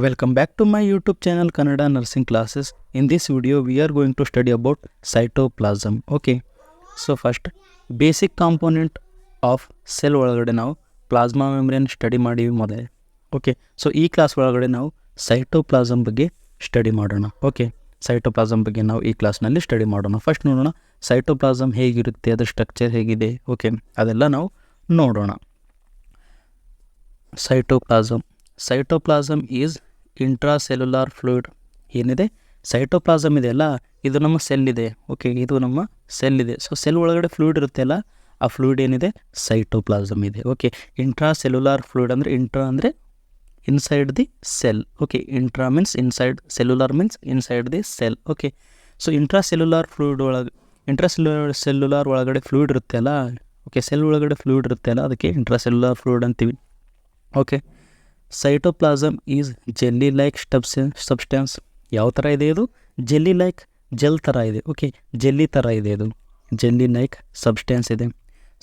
Welcome back to my YouTube channel Kannada Nursing Classes. In this video, we are going to study about cytoplasm. Okay, so first, basic component of cell ಒಳಗಡೆ ನಾವು plasma membrane study ಮಾಡಿವಿ ಮೊದಲೇ. Okay, so ಈ class ಒಳಗಡೆ ನಾವು cytoplasm ಬಗ್ಗೆ study ಮಾಡೋಣ. Okay, cytoplasm ಬಗ್ಗೆ ನಾವು ಈ ಕ್ಲಾಸ್ನಲ್ಲಿ ಸ್ಟಡಿ ಮಾಡೋಣ. ಫಸ್ಟ್ ನೋಡೋಣ ಸೈಟೋಪ್ಲಾಸಮ್ ಹೇಗಿರುತ್ತೆ, ಅದರ ಸ್ಟ್ರಕ್ಚರ್ ಹೇಗಿದೆ. ಓಕೆ, ಅದೆಲ್ಲ ನಾವು ನೋಡೋಣ. Cytoplasm is intracellular fluid. ಏನಿದೆ ಸೈಟೋಪ್ಲಾಸಮ್ ಇದೆಯಲ್ಲ, ಇದು ನಮ್ಮ ಸೆಲ್ ಇದೆ. ಓಕೆ, ಇದು ನಮ್ಮ ಸೆಲ್ ಇದೆ. ಸೊ ಸೆಲ್ ಒಳಗಡೆ ಫ್ಲೂಯಿಡ್ ಇರುತ್ತೆ ಅಲ್ಲ, ಆ ಫ್ಲೂಯಿಡ್ ಏನಿದೆ ಸೈಟೋಪ್ಲಾಸಮ್ ಇದೆ. ಓಕೆ, ಇಂಟ್ರಾಸೆಲ್ಯುಲಾರ್ ಫ್ಲೂಯಿಡ್ ಅಂದರೆ ಇಂಟ್ರಾ ಅಂದರೆ inside the cell. Okay, intra means inside, cellular means inside the cell. Okay, so intracellular fluid ಒಳಗೆ ಸೆಲ್ಯುಲಾರ್ ಒಳಗಡೆ ಫ್ಲೂಯಿಡ್ ಇರುತ್ತೆ ಅಲ್ಲ. ಓಕೆ, ಸೆಲ್ ಒಳಗಡೆ ಫ್ಲೂಯಿಡ್ ಇರುತ್ತೆ ಅಲ್ಲ, ಅದಕ್ಕೆ ಇಂಟ್ರಾಸೆಲ್ಯುಲಾರ್ ಫ್ಲೂಯಿಡ್ ಅಂತೀವಿ. Okay, cytoplasm is jelly like substance. ಯಾವ ಥರ ಇದೆ ಇದು? ಜೆಲ್ಲಿ ಲೈಕ್, ಜೆಲ್ ಥರ ಇದೆ. ಓಕೆ, ಜೆಲ್ಲಿ ಥರ ಇದೆ, ಇದು ಜೆಲ್ಲಿ ಲೈಕ್ ಸಬ್ಸ್ಟೆನ್ಸ್ ಇದೆ.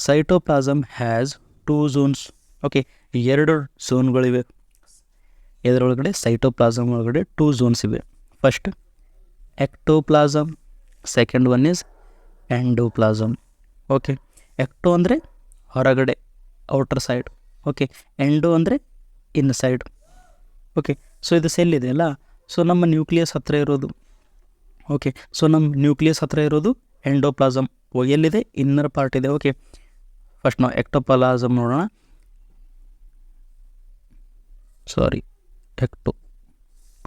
Cytoplasm has 2 zones. ಓಕೆ, 2 ಝೋನ್ಗಳಿವೆ ಇದರೊಳಗಡೆ. ಸೈಟೋಪ್ಲಾಸಮ್ ಒಳಗಡೆ 2 zones ಇವೆ. First ectoplasm, second one is endoplasm. Okay, ecto ಅಂದರೆ ಹೊರಗಡೆ, ಔಟರ್ ಸೈಡ್. ಓಕೆ, ಎಂಡೋ ಅಂದರೆ ಇನ್ಸೈಡ್. ಓಕೆ, ಸೊ ಇದು ಸೆಲ್ ಇದೆಯಲ್ಲ, ಸೊ ನಮ್ಮ ನ್ಯೂಕ್ಲಿಯಸ್ ಹತ್ತಿರ ಇರೋದು. ಓಕೆ, ಸೊ ನಮ್ಮ ನ್ಯೂಕ್ಲಿಯಸ್ ಹತ್ತಿರ ಇರೋದು ಎಂಡೋಪ್ಲಾಸಮ್. ಎಲ್ಲಿದೆ? ಇನ್ನರ್ ಪಾರ್ಟ್ ಇದೆ. ಓಕೆ, ಫಸ್ಟ್ ನಾವು ಎಕ್ಟೋಪ್ಲಾಸಮ್ ನೋಡೋಣ.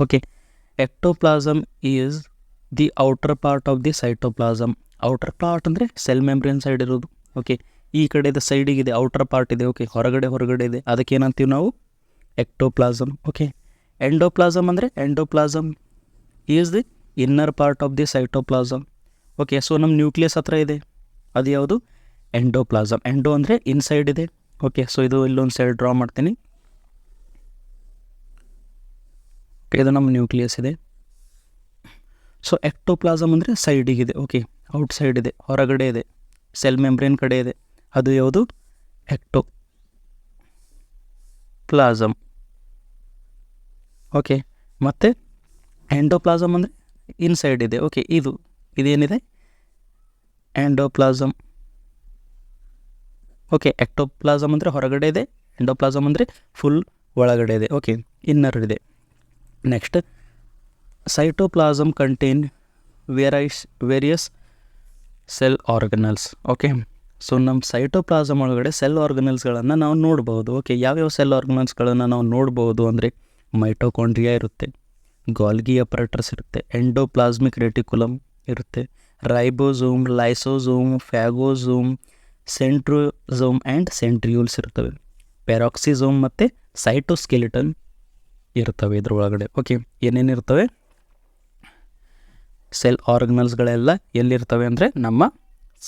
Okay, ectoplasm is the outer part of the cytoplasm. Outer part ಅಂದರೆ ಸೆಲ್ ಮೆಮ್ಬ್ರೇನ್ ಸೈಡ್ ಇರೋದು. ಓಕೆ, ಈ ಕಡೆ ಇದೆ, ಸೈಡಿಗಿದೆ, ಔಟರ್ ಪಾರ್ಟ್ ಇದೆ. ಓಕೆ, ಹೊರಗಡೆ ಇದೆ, ಅದಕ್ಕೆ ಏನಂತೀವಿ ನಾವು? ಎಕ್ಟೋಪ್ಲಾಸಮ್. ಓಕೆ, ಎಂಡೋಪ್ಲಾಸಮ್ ಅಂದರೆ endoplasm is the inner part of the cytoplasm. Okay, so ನಮ್ಮ ನ್ಯೂಕ್ಲಿಯಸ್ ಹತ್ರ ಇದೆ, ಅದು ಯಾವುದು? ಎಂಡೋಪ್ಲಾಸಮ್. ಎಂಡೋ ಅಂದರೆ ಇನ್ಸೈಡ್ ಇದೆ. ಓಕೆ, ಸೊ ಇದು ಇಲ್ಲೊಂದು ಸೈಡ್ ಡ್ರಾ ಮಾಡ್ತೀನಿ. ಓಕೆ, ಇದು ನಮ್ಮ ನ್ಯೂಕ್ಲಿಯಸ್ ಇದೆ. ಸೊ ಎಕ್ಟೋಪ್ಲಾಸಮ್ ಅಂದರೆ ಸೈಡಿಗಿದೆ. ಓಕೆ, ಔಟ್ ಸೈಡ್ ಇದೆ, ಹೊರಗಡೆ ಇದೆ, ಸೆಲ್ ಮೆಂಬ್ರೇನ್ ಕಡೆ ಇದೆ, ಅದು ಯಾವುದು? ಎಕ್ಟೋಪ್ಲಾಸಮ್. ಓಕೆ, ಮತ್ತು ಎಂಡೋಪ್ಲಾಸಮ್ ಅಂದರೆ ಇನ್ಸೈಡ್ ಇದೆ. ಓಕೆ, ಇದೇನಿದೆ? ಎಂಡೋಪ್ಲಾಸಮ್. ಓಕೆ, ಎಕ್ಟೋಪ್ಲಾಸಮ್ ಅಂದರೆ ಹೊರಗಡೆ ಇದೆ, ಎಂಡೋಪ್ಲಾಸಮ್ ಅಂದರೆ ಫುಲ್ ಒಳಗಡೆ ಇದೆ. ಓಕೆ, ಇನ್ನರ್ ಇದೆ. Next, cytoplasm contain various cell organelles. Okay, so ನಮ್ಮ ಸೈಟೋಪ್ಲಾಸಮ್ ಒಳಗಡೆ ಸೆಲ್ ಆರ್ಗನಲ್ಸ್ಗಳನ್ನು ನಾವು ನೋಡ್ಬೋದು. ಓಕೆ, ಯಾವ್ಯಾವ ಸೆಲ್ ಆರ್ಗನಲ್ಸ್ಗಳನ್ನು ನಾವು ನೋಡ್ಬೋದು ಅಂದರೆ ಮೈಟೋಕಾಂಡ್ರಿಯಾ ಇರುತ್ತೆ, ಗಾಲ್ಗಿ ಅಪರೇಟರ್ಸ್ ಇರುತ್ತೆ, ಎಂಡೋಪ್ಲಾಸ್ಮಿಕ್ ರೆಟಿಕ್ಯುಲಮ್ ಇರುತ್ತೆ, ribosome, lysosome, phagosome, centrosome and ಸೆಂಟ್ರಿಯೂಲ್ಸ್ ಇರ್ತವೆ. ಪೆರಾಕ್ಸಿಸೋಮ್ ಮತ್ತು ಸೈಟೋಸ್ಕೆಲಿಟನ್ ಇರ್ತವೆ ಇದ್ರೊಳಗಡೆ. ಓಕೆ, ಏನೇನಿರ್ತವೆ? ಸೆಲ್ ಆರ್ಗನಲ್ಸ್ಗಳೆಲ್ಲ ಎಲ್ಲಿರ್ತವೆ ಅಂದರೆ ನಮ್ಮ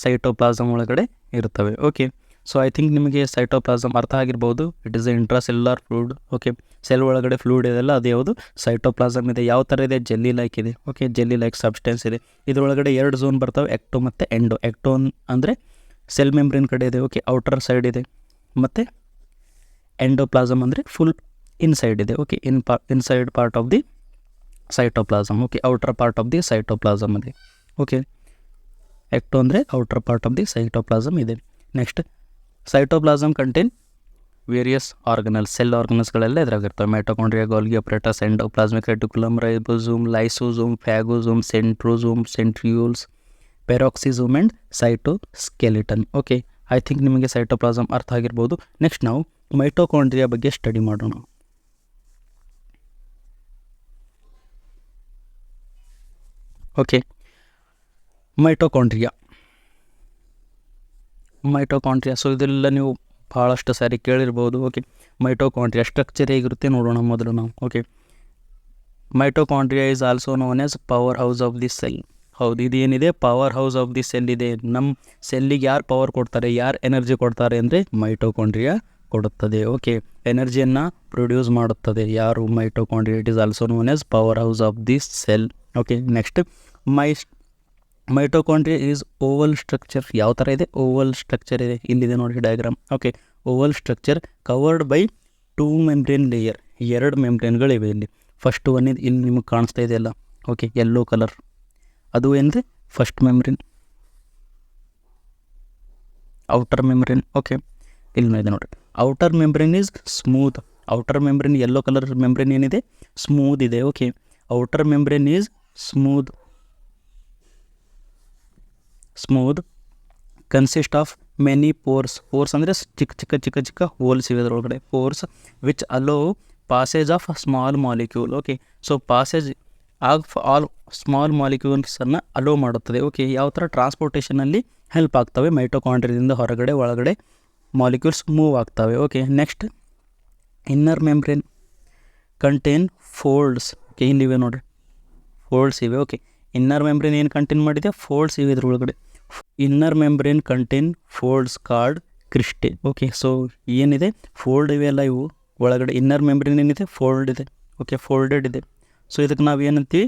ಸೈಟೋಪ್ಲಾಸಮ್ ಒಳಗಡೆ ಇರ್ತವೆ. ಓಕೆ, ಸೊ ಐ ಥಿಂಕ್ ನಿಮಗೆ ಸೈಟೋಪ್ಲಾಸಮ್ ಅರ್ಥ ಆಗಿರ್ಬೋದು. It is a intracellular fluid. Okay, cell ಒಳಗಡೆ ಫ್ಲೂಯಿಡ್ ಇದೆಲ್ಲ, ಅದು ಯಾವುದು? ಸೈಟೋಪ್ಲಾಸಮ್ ಇದೆ. ಯಾವ ಥರ ಇದೆ? ಜೆಲ್ಲಿ ಲೈಕ್ ಇದೆ. ಓಕೆ, ಜೆಲ್ಲಿ ಲೈಕ್ ಸಬ್ಸ್ಟೆನ್ಸ್ ಇದೆ. ಇದರೊಳಗಡೆ 2 ಝೋನ್ ಬರ್ತವೆ, ಎಕ್ಟೋ ಮತ್ತು ಎಂಡೋ. ಎಕ್ಟೋ ಅಂದರೆ ಸೆಲ್ ಮೆಂಬ್ರೇನ್ ಕಡೆ ಇದೆ. ಓಕೆ, ಔಟರ್ ಸೈಡ್ ಇದೆ. ಮತ್ತು ಎಂಡೋಪ್ಲಾಸಮ್ ಅಂದರೆ ಫುಲ್ ಇನ್ಸೈಡ್ ಇದೆ. Okay, inside part of the cytoplasm. Okay, outer part of the cytoplasm ಇದೆ. ಓಕೆ, ಎಕ್ಟೋ ಅಂದರೆ outer part of the cytoplasm ಇದೆ. Next, cytoplasm contain various organelles. Cell ಆರ್ಗನಲ್ಸ್ಗಳೆಲ್ಲ ಇದ್ರಾಗಿರ್ತವೆ. Mitochondria, Golgi apparatus, endoplasmic reticulum, ribosome, lysosome, phagosome, centrosome, centrioles, peroxisome and cytoskeleton. Okay, I think ನಿಮಗೆ cytoplasm ಅರ್ಥ ಆಗಿರ್ಬೋದು. Next ನಾವು mitochondria ಬಗ್ಗೆ study ಮಾಡೋಣ. Okay, mitochondria. So ಇದೆಲ್ಲ ನೀವು ಭಾಳಷ್ಟು ಸಾರಿ ಕೇಳಿರ್ಬೋದು. ಓಕೆ, ಮೈಟೋಕಾಂಡ್ರಿಯಾ ಸ್ಟ್ರಕ್ಚರ್ ಹೇಗಿರುತ್ತೆ ನೋಡೋಣ ಮೊದಲು ನಾವು. Okay, mitochondria is also known as power house of the cell. ಹೌದು, ಇದೇನಿದೆ? Power house of the cell ಇದೆ. ನಮ್ಮ ಸೆಲ್ಲಿಗೆ ಯಾರು ಪವರ್ ಕೊಡ್ತಾರೆ, ಯಾರು ಎನರ್ಜಿ ಕೊಡ್ತಾರೆ ಅಂದರೆ ಮೈಟೋಕಾಂಡ್ರಿಯಾ ಕೊಡುತ್ತದೆ. ಓಕೆ, ಎನರ್ಜಿಯನ್ನು ಪ್ರೊಡ್ಯೂಸ್ ಮಾಡುತ್ತದೆ ಯಾರು? Mitochondria. It is also known as power house of the cell. Okay, next mitochondria is Oval structure. ಯಾವ ಥರ ಇದೆ? ಓವಲ್ ಸ್ಟ್ರಕ್ಚರ್ ಇದೆ. ಇಲ್ಲಿದೆ ನೋಡಿ diagram. Okay, Oval structure covered by 2 membrane layer. 2 ಮೆಂಬ್ರೇನ್ಗಳಿವೆ ಇಲ್ಲಿ. ಫಸ್ಟ್ ಒನ್ ಇದು ಇಲ್ಲಿ ನಿಮಗೆ ಕಾಣಿಸ್ತಾ ಇದೆಯಲ್ಲ, ಓಕೆ, ಯೆಲ್ಲೋ ಕಲರ್, ಅದು ಏನಿದೆ first membrane, outer membrane. Okay, ಇಲ್ಲಿ ಇದೆ ನೋಡಿರಿ, outer membrane is smooth. Outer membrane yellow colour membrane ಏನಿದೆ ಸ್ಮೂತ್ ಇದೆ. Okay, outer membrane is smooth consist of many pores. Pores ಅಂದರೆ ಚಿಕ್ಕ ಹೋಲ್ಸ್ ಇವೆ ಅದರೊಳಗಡೆ. Pores which allow passage of small molecule. Okay, so passage of all small ಮಾಲಿಕ್ಯೂಲ್ಸನ್ನು allow ಮಾಡುತ್ತದೆ. ಓಕೆ, ಯಾವ ಥರ ಟ್ರಾನ್ಸ್ಪೋರ್ಟೇಷನಲ್ಲಿ ಹೆಲ್ಪ್ ಆಗ್ತವೆ, ಮೈಟೋಕಾಂಡ್ರಿಯಾದಿಂದ ಹೊರಗಡೆ ಒಳಗಡೆ ಮಾಲಿಕ್ಯೂಲ್ಸ್ ಮೂವ್ ಆಗ್ತವೆ. Okay, next inner membrane contain folds. Okay, ಇಲ್ಲಿವೆ ನೋಡಿರಿ, ಫೋಲ್ಡ್ಸ್ ಇವೆ. ಓಕೆ, ಇನ್ನರ್ ಮೆಮ್ಬ್ರೇನ್ ಏನು ಕಂಟೇನ್ ಮಾಡಿದೆ, ಫೋಲ್ಡ್ಸ್ ಇವೆ ಇದ್ರೊಳಗಡೆ. Inner membrane contain folds called cristae. Okay, so ಏನಿದೆ ಫೋಲ್ಡ್ ಇವೆಲ್ಲ ಇವು ಒಳಗಡೆ. ಇನ್ನರ್ ಮೆಮ್ಬ್ರೇನ್ ಏನಿದೆ ಫೋಲ್ಡ್ ಇದೆ. ಓಕೆ, ಫೋಲ್ಡೆಡ್ ಇದೆ. ಸೊ ಇದಕ್ಕೆ ನಾವು ಏನಂತೀವಿ,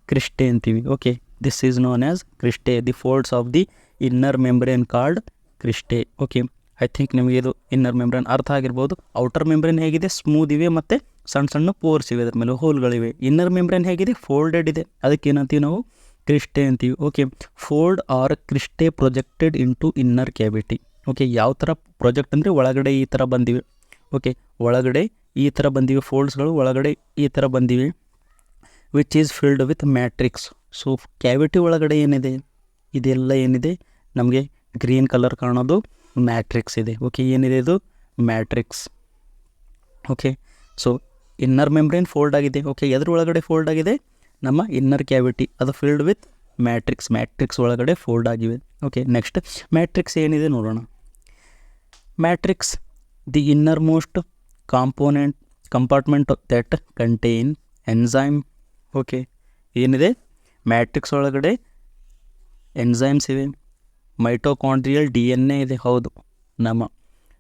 ಕ್ರಿಸ್ಟೆ ಅಂತೀವಿ. Okay, this is known as cristae, the folds of the inner membrane called cristae. Okay, I think ನಿಮಗೆ ಇದು ಇನ್ನರ್ ಮೆಮ್ಬ್ರೇನ್ ಅರ್ಥ ಆಗಿರ್ಬೋದು. ಔಟರ್ ಮೆಮ್ಬ್ರೇನ್ ಹೇಗಿದೆ, ಸ್ಮೂತ್ ಇವೆ ಮತ್ತು ಸಣ್ಣ ಸಣ್ಣ ಪೋರ್ಸ್ ಇವೆ, ಅದ್ರ ಮೇಲೆ ಹೋಲ್ಗಳಿವೆ. ಇನ್ನರ್ ಮೆಮ್ಬ್ರೇನ್ ಹೇಗಿದೆ, ಫೋಲ್ಡೆಡ್ ಇದೆ, ಅದಕ್ಕೆ ಏನಂತೀವಿ ನಾವು, ಕ್ರಿಸ್ಟೆ ಅಂತೀವಿ. Okay, fold or cristae projected into inner cavity. Okay, ಯಾವ ಥರ ಪ್ರೊಜೆಕ್ಟ್ ಅಂದರೆ ಒಳಗಡೆ ಈ ಥರ ಬಂದಿವೆ. ಓಕೆ, ಒಳಗಡೆ ಈ ಥರ ಬಂದಿವೆ ಫೋಲ್ಡ್ಸ್ಗಳು, ಒಳಗಡೆ ಈ ಥರ ಬಂದಿವೆ. Which is filled with matrix. So cavity ಒಳಗಡೆ ಏನಿದೆ, ಇದೆಲ್ಲ ಏನಿದೆ ನಮಗೆ ಗ್ರೀನ್ ಕಲರ್ ಕಾಣೋದು ಮ್ಯಾಟ್ರಿಕ್ಸ್ ಇದೆ. ಓಕೆ, ಏನಿದೆ ಇದು matrix. Okay, so inner membrane fold ಆಗಿದೆ. ಓಕೆ, ಎದ್ರ ಒಳಗಡೆ ಫೋಲ್ಡ್ ಆಗಿದೆ, ನಮ್ಮ ಇನ್ನರ್ ಕ್ಯಾವಿಟಿ, ಅದು ಫಿಲ್ಡ್ ವಿತ್ ಮ್ಯಾಟ್ರಿಕ್ಸ್ ಒಳಗಡೆ ಫೋಲ್ಡ್ ಆಗಿವೆ. ಓಕೆ, ನೆಕ್ಸ್ಟ್ ಮ್ಯಾಟ್ರಿಕ್ಸ್ ಏನಿದೆ ನೋಡೋಣ. Matrix the inner most compartment that contain enzyme. Okay, ಏನಿದೆ ಮ್ಯಾಟ್ರಿಕ್ಸ್ ಒಳಗಡೆ ಎನ್ಸೈಮ್ಸ್ ಇವೆ, ಮೈಟೋಕಾಂಡ್ರಿಯಲ್ DNA ಇದೆ. ಹೌದು, ನಮ್ಮ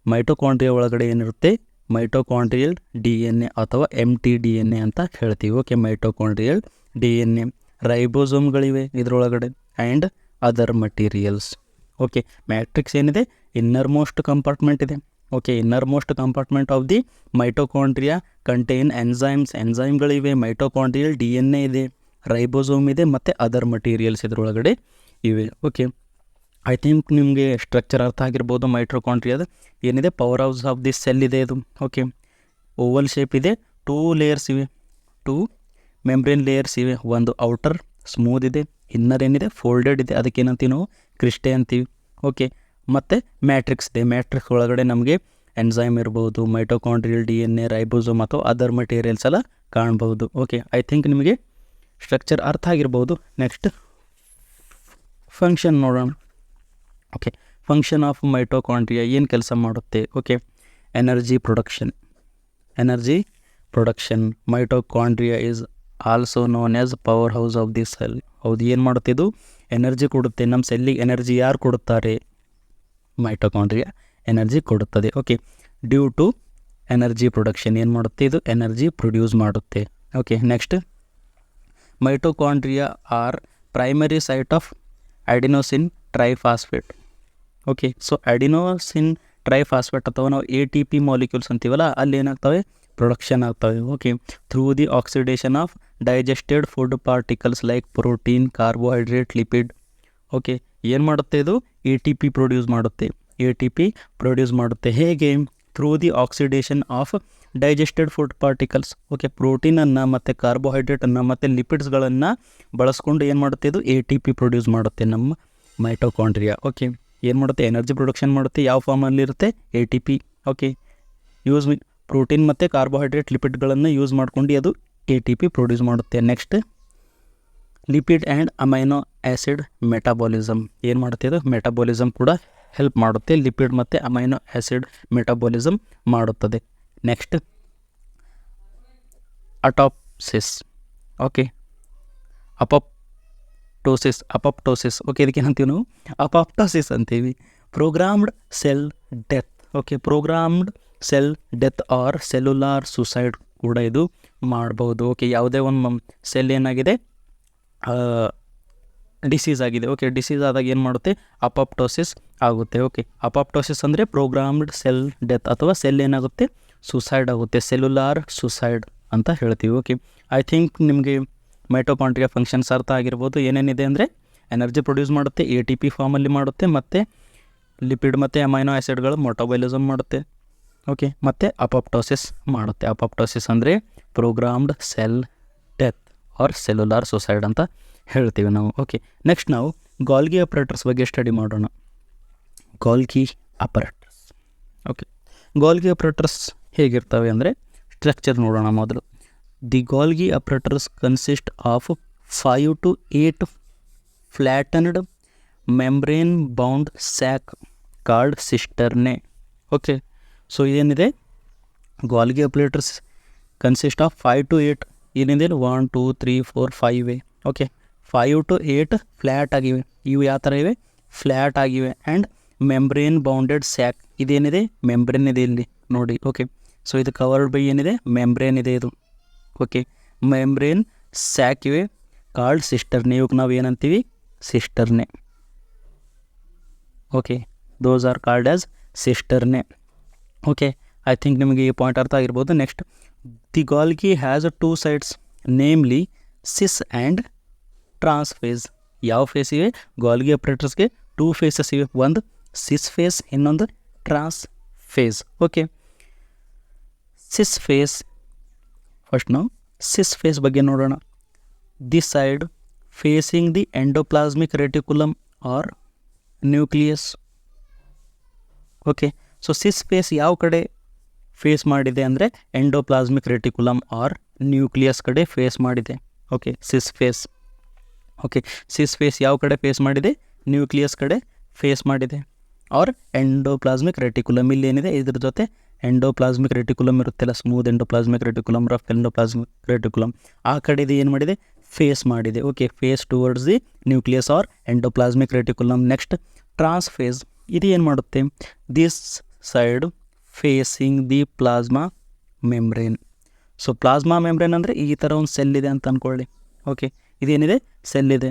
ಮೈಟೋಕಾಂಡ್ರಿಯಾ ಒಳಗಡೆ ಏನಿರುತ್ತೆ, ಮೈಟೋಕಾಂಡ್ರಿಯಲ್ DNA ಅಥವಾ mtDNA ಅಂತ ಹೇಳ್ತೀವಿ. ಓಕೆ, ಮೈಟೋಕಾಂಡ್ರಿಯಲ್ DNA, ರೈಬೋಸೋಮ್ಗಳಿವೆ ಇದರೊಳಗಡೆ, and other materials. Okay, matrix ಏನಿದೆ ಇನ್ನರ್ ಮೋಸ್ಟ್ ಕಂಪಾರ್ಟ್ಮೆಂಟ್ ಇದೆ. Okay, innermost compartment of the mitochondria contain ಎನ್ಸೈಮ್ಗಳಿವೆ, ಮೈಟೋಕಾಂಡ್ರಿಯಲ್ DNA ಇದೆ, ರೈಬೋಸೋಮ್ ಇದೆ ಮತ್ತು ಅದರ್ ಮಟೀರಿಯಲ್ಸ್ ಇದರೊಳಗಡೆ ಇವೆ. ಓಕೆ, ಐ ಥಿಂಕ್ ನಿಮಗೆ ಸ್ಟ್ರಕ್ಚರ್ ಅರ್ಥ ಆಗಿರ್ಬೋದು. ಮೈಟೋಕಾಂಡ್ರಿಯಾದ ಏನಿದೆ power house of the cell ಇದೆ ಇದು. ಓಕೆ, ಓವಲ್ ಶೇಪ್ ಇದೆ, 2 ಲೇಯರ್ಸ್ ಇವೆ, 2 ಮೆಮ್ಬ್ರೇನ್ ಲೇಯರ್ಸ್ ಇವೆ. ಒಂದು ಔಟರ್ ಸ್ಮೂತ್ ಇದೆ, ಇನ್ನರ್ ಏನಿದೆ ಫೋಲ್ಡೆಡ್ ಇದೆ, ಅದಕ್ಕೆ ಏನಂತೀವಿ ನಾವು ಕ್ರಿಸ್ಟೆ ಅಂತೀವಿ. ಓಕೆ, ಮತ್ತು ಮ್ಯಾಟ್ರಿಕ್ಸ್ ಇದೆ, ಮ್ಯಾಟ್ರಿಕ್ಸ್ ಒಳಗಡೆ ನಮಗೆ ಎನ್ಸೈಮ್ ಇರ್ಬೋದು, ಮೈಟೋಕಾಂಡ್ರಿಯಲ್ DNA, ರೈಬೋಸೋಮ್ ಅಥವಾ ಅದರ್ ಮಟೀರಿಯಲ್ಸ್ ಎಲ್ಲ ಕಾಣ್ಬೋದು. ಓಕೆ, ಐ ಥಿಂಕ್ ನಿಮಗೆ ಸ್ಟ್ರಕ್ಚರ್ ಅರ್ಥ ಆಗಿರ್ಬೋದು. ನೆಕ್ಸ್ಟ್ ಫಂಕ್ಷನ್ ನೋಡೋಣ. ಓಕೆ, ಫಂಕ್ಷನ್ ಆಫ್ ಮೈಟೋಕಾಂಡ್ರಿಯಾ ಏನು ಕೆಲಸ ಮಾಡುತ್ತೆ. Okay, energy production. Mitochondria is also known as power house of the cell. ಹೌದು, ಏನು ಮಾಡುತ್ತೆ ಇದು, ಎನರ್ಜಿ ಕೊಡುತ್ತೆ. ನಮ್ಮ ಸೆಲ್ಲಿಗೆ ಎನರ್ಜಿ ಯಾರು ಕೊಡುತ್ತಾರೆ, ಮೈಟೋಕಾಂಡ್ರಿಯಾ ಎನರ್ಜಿ ಕೊಡುತ್ತದೆ. Okay, due to energy production ಏನು ಮಾಡುತ್ತೆ, ಇದು ಎನರ್ಜಿ ಪ್ರೊಡ್ಯೂಸ್ ಮಾಡುತ್ತೆ. Okay, next mitochondria are primary site of adenosine triphosphate. Okay, so adenosine triphosphate ಅಥವಾ ನಾವು ATP ಮಾಲಿಕ್ಯೂಲ್ಸ್ ಅಂತೀವಲ್ಲ, ಅಲ್ಲಿ ಏನಾಗ್ತವೆ, ಪ್ರೊಡಕ್ಷನ್ ಆಗ್ತವೆ. Okay, through the oxidation of digested food particles like protein, carbohydrate, lipid. Okay, ಏನು ಮಾಡುತ್ತೆ ಇದು, ATP ಪ್ರೊಡ್ಯೂಸ್ ಮಾಡುತ್ತೆ. ಹೇಗೆ, through the oxidation of digested food particles. Okay, ಪ್ರೋಟೀನನ್ನು ಮತ್ತು ಕಾರ್ಬೋಹೈಡ್ರೇಟನ್ನು ಮತ್ತು ಲಿಪಿಡ್ಸ್ಗಳನ್ನು ಬಳಸ್ಕೊಂಡು ಏನು ಮಾಡುತ್ತೆ, ಇದು ATP ಪ್ರೊಡ್ಯೂಸ್ ಮಾಡುತ್ತೆ ನಮ್ಮ ಮೈಟೋಕಾಂಡ್ರಿಯಾ. ಓಕೆ, ಏನು ಮಾಡುತ್ತೆ, ಎನರ್ಜಿ ಪ್ರೊಡಕ್ಷನ್ ಮಾಡುತ್ತೆ. ಯಾವ ಫಾರ್ಮಲ್ಲಿ ಇರುತ್ತೆ, ATP. ಓಕೆ, ಪ್ರೋಟೀನ್ ಮತ್ತು ಕಾರ್ಬೋಹೈಡ್ರೇಟ್ ಲಿಪಿಡ್ಗಳನ್ನು ಯೂಸ್ ಮಾಡ್ಕೊಂಡು ಅದು ATP ಪ್ರೊಡ್ಯೂಸ್ ಮಾಡುತ್ತೆ. Next lipid and amino acid metabolism. ಏನು ಮಾಡುತ್ತೆ, ಇದು ಮೆಟಾಬಾಲಿಸಮ್ ಕೂಡ ಹೆಲ್ಪ್ ಮಾಡುತ್ತೆ. ಲಿಪಿಡ್ ಮತ್ತು ಅಮೈನೋ ಆ್ಯಸಿಡ್ ಮೆಟಾಬಾಲಿಸಮ್ ಮಾಡುತ್ತದೆ. ನೆಕ್ಸ್ಟ್ ಅಟಾಪ್ಸಿಸ್. Okay, apoptosis. ಓಕೆ, ಇದಕ್ಕೆ ಏನಂತೀವಿ ನಾವು, ಅಪಾಪ್ಟೋಸಿಸ್ ಅಂತೀವಿ. Programmed cell death. Okay, programmed cell death or cellular suicide ಕೂಡ ಇದು ಮಾಡ್ಬೋದು. ಓಕೆ, ಯಾವುದೇ ಒಂದು ಸೆಲ್ ಏನಾಗಿದೆ, ಡಿಸೀಸ್ ಆಗಿದೆ. ಓಕೆ, ಡಿಸೀಸ್ ಆದಾಗ ಏನು ಮಾಡುತ್ತೆ, ಅಪಾಪ್ಟೋಸಿಸ್ ಆಗುತ್ತೆ. ಓಕೆ, ಅಪಾಪ್ಟೋಸಿಸ್ ಅಂದರೆ ಪ್ರೋಗ್ರಾಮ್ಡ್ ಸೆಲ್ ಡೆತ್ ಅಥವಾ ಸೆಲ್ ಏನಾಗುತ್ತೆ, ಸುಸೈಡ್ ಆಗುತ್ತೆ, ಸೆಲ್ಯುಲಾರ್ ಸುಸೈಡ್ ಅಂತ ಹೇಳ್ತೀವಿ. ಓಕೆ, ಐ ಥಿಂಕ್ ನಿಮಗೆ ಮೈಟೋಕಾಂಡ್ರಿಯಾ ಫಂಕ್ಷನ್ಸ್ ಅರ್ಥ ಆಗಿರ್ಬೋದು. ಏನೇನಿದೆ ಅಂದರೆ ಎನರ್ಜಿ ಪ್ರೊಡ್ಯೂಸ್ ಮಾಡುತ್ತೆ, ATP ಫಾರ್ಮಲ್ಲಿ ಮಾಡುತ್ತೆ, ಮತ್ತು ಲಿಪಿಡ್ ಮತ್ತು ಅಮೈನೋ ಆ್ಯಸಿಡ್ಗಳು ಮೊಟೊಬೈಲಿಸಮ್ ಮಾಡುತ್ತೆ. ಓಕೆ, ಮತ್ತು ಅಪಾಪ್ಟೋಸಿಸ್ ಮಾಡುತ್ತೆ. ಅಪಾಪ್ಟೋಸಿಸ್ ಅಂದರೆ programmed cell death or cellular suicide ಅಂತ ಹೇಳ್ತೀವಿ ನಾವು. ಓಕೆ, ನೆಕ್ಸ್ಟ್ ನಾವು ಗಾಲ್ಗಿ ಅಪರೇಟರ್ಸ್ ಬಗ್ಗೆ ಸ್ಟಡಿ ಮಾಡೋಣ. Golgi apparatus. Okay, Golgi apparatus ಹೇಗಿರ್ತವೆ ಅಂದರೆ ಸ್ಟ್ರಕ್ಚರ್ ನೋಡೋಣ ಮೊದಲು. The Golgi apparatus consist of 5 to 8 flattened membrane bound sac called cisternae. Okay, so ಏನಿದೆ Golgi apparatus consist of 5 to 8 ಏನಿದೆ 1 2 3 4 5 ಓಕೆ, 5 to 8 ಫ್ಲ್ಯಾಟ್ ಆಗಿವೆ. ಇವು ಯಾವ ಥರ ಇವೆ? ಫ್ಲ್ಯಾಟ್ ಆಗಿವೆ. ಆ್ಯಂಡ್ ಮೆಂಬ್ರೇನ್ ಬೌಂಡೆಡ್ ಸ್ಯಾಕ್, ಇದೇನಿದೆ ಮೆಂಬ್ರೇನ್ ಇದೆ ಇಲ್ಲಿ ನೋಡಿ. ಓಕೆ, ಸೊ ಇದು ಕವರ್ಡ್ ಬೈ ಏನಿದೆ ಮೆಂಬ್ರೇನ್ ಇದೆ ಇದು. ಓಕೆ, ಮೆಂಬ್ರೇನ್ ಸ್ಯಾಕ್ ಇವೆ ಕಾರ್ಡ್ ಸಿಸ್ಟರ್ನೆ, ಇವಕ್ಕೆ ನಾವು ಏನಂತೀವಿ cisternae. Okay, those are called as cisternae. Okay, I think ನಿಮಗೆ ಈ ಪಾಯಿಂಟ್ ಅರ್ಥ ಆಗಿರ್ಬೋದು. Next, the Golgi has 2 sides, namely cis and trans face. ಯಾವ ಫೇಸ್ ಇವೆ? ಗಾಲ್ಗಿ ಅಪರೇಟರ್ಸ್ಗೆ 2 ಫೇಸಸ್ ಇವೆ, ಒಂದು ಸಿಸ್ ಫೇಸ್, ಇನ್ನೊಂದು ಟ್ರಾನ್ಸ್ face. Okay, cis face first ನಾವು ಸಿಸ್ ಫೇಸ್ ಬಗ್ಗೆ ನೋಡೋಣ. The side facing the endoplasmic reticulum or nucleus. Okay, so cis face ಯಾವ ಕಡೆ ಫೇಸ್ ಮಾಡಿದೆ ಅಂದರೆ ಎಂಡೋಪ್ಲಾಸ್ಮಿಕ್ ರೆಟಿಕ್ಯುಲಮ್ ಆರ್ ನ್ಯೂಕ್ಲಿಯಸ್ ಕಡೆ ಫೇಸ್ ಮಾಡಿದೆ. Okay, cis face. Okay, cis face ಯಾವ ಕಡೆ ಫೇಸ್ ಮಾಡಿದೆ? ನ್ಯೂಕ್ಲಿಯಸ್ ಕಡೆ ಫೇಸ್ ಮಾಡಿದೆ. ಆರ್ ಎಂಡೋಪ್ಲಾಸ್ಮಿಕ್ ರೆಟಿಕ್ಯುಲಮ್, ಇಲ್ಲಿ ಏನಿದೆ ಇದ್ರ ಜೊತೆ ಎಂಡೋಪ್ಲಾಸ್ಮಿಕ್ ರೆಟಿಕ್ಯುಲಮ್ ಇರುತ್ತಲ್ಲ, smooth endoplasmic reticulum, rough endoplasmic reticulum, ಆ ಕಡೆದು ಏನು ಮಾಡಿದೆ? ಫೇಸ್ ಮಾಡಿದೆ. Okay, face towards the nucleus or endoplasmic reticulum. Next trans face, ಇದು ಏನು ಮಾಡುತ್ತೆ? This side facing the plasma membrane. So plasma membrane ಅಂದರೆ ಈ ಥರ ಒಂದು ಸೆಲ್ ಇದೆ ಅಂತ ಅಂದ್ಕೊಳ್ಳಿ. ಓಕೆ, ಇದೇನಿದೆ ಸೆಲ್ ಇದೆ.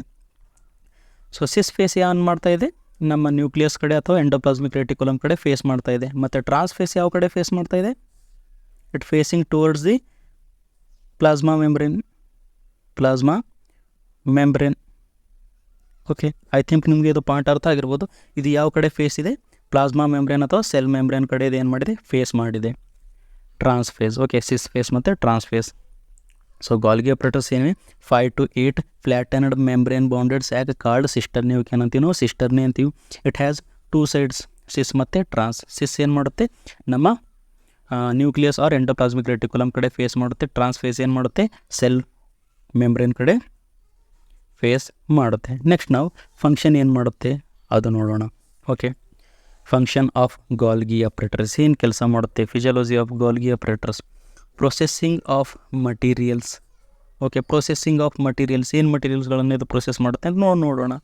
ಸೊ ಸಿಸ್ ಫೇಸ್ ಏನು ಮಾಡ್ತಾ ಇದೆ? ನಮ್ಮ ನ್ಯೂಕ್ಲಿಯಸ್ ಕಡೆ ಅಥವಾ ಎಂಡೋಪ್ಲಾಸ್ಮಿಕ್ ರೆಟಿಕ್ಯುಲಮ್ ಕಡೆ ಫೇಸ್ ಮಾಡ್ತಾ ಇದೆ. ಮತ್ತು ಟ್ರಾನ್ಸ್ ಫೇಸ್ ಯಾವ ಕಡೆ ಫೇಸ್ ಮಾಡ್ತಾ ಇದೆ? It facing towards the plasma membrane. Okay, I think ನಿಮಗೆ ಇದು ಪಾಯಿಂಟ್ ಅರ್ಥ ಆಗಿರ್ಬೋದು. ಇದು ಯಾವ ಕಡೆ ಫೇಸ್ ಇದೆ? ಪ್ಲಾಸ್ಮಾ ಮೆಂಬ್ರೇನ್ ಅಥವಾ ಸೆಲ್ ಮೆಂಬ್ರೇನ್ ಕಡೆ ಇದು ಏನು ಮಾಡಿದೆ? ಫೇಸ್ ಮಾಡಿದೆ. Trans face. Okay, cis face ಮತ್ತು trans face. So Golgi apparatus ಏನಿವೆ 5 to 8 flattened membrane bounded sac called cisternae. ಇವಕ್ಕೆ ಏನಂತೀವಿ ನಾವು? ಸಿಸ್ಟರ್ನೆ ಅಂತೀವಿ. ಇಟ್ ಹ್ಯಾಸ್ 2 sides, ಸಿಸ್ ಮತ್ತು ಟ್ರಾನ್ಸ್. ಸಿಸ್ ಏನು ಮಾಡುತ್ತೆ? ನಮ್ಮ ನ್ಯೂಕ್ಲಿಯಸ್ ಆರ್ ಎಂಡೋಪ್ಲಾಸ್ಮಿಕ್ ರೆಟಿಕ್ಯುಲಮ್ ಕಡೆ ಫೇಸ್ ಮಾಡುತ್ತೆ. ಟ್ರಾನ್ಸ್ ಫೇಸ್ ಏನು ಮಾಡುತ್ತೆ? ಸೆಲ್ ಮೆಂಬ್ರೇನ್ ಕಡೆ ಫೇಸ್ ಮಾಡುತ್ತೆ. ನೆಕ್ಸ್ಟ್ ನಾವು ಫಂಕ್ಷನ್ ಏನು ಮಾಡುತ್ತೆ ಅದು ನೋಡೋಣ. Okay, function of Golgi apparatus ಏನು ಕೆಲಸ ಮಾಡುತ್ತೆ? Physiology of Golgi apparatus. Processing of materials. Okay, processing of materials, ಏನು ಮಟೀರಿಯಲ್ಸ್ಗಳನ್ನು ಇದು ಪ್ರೊಸೆಸ್ ಮಾಡುತ್ತೆ ಅಂತ ನೋಡೋಣ.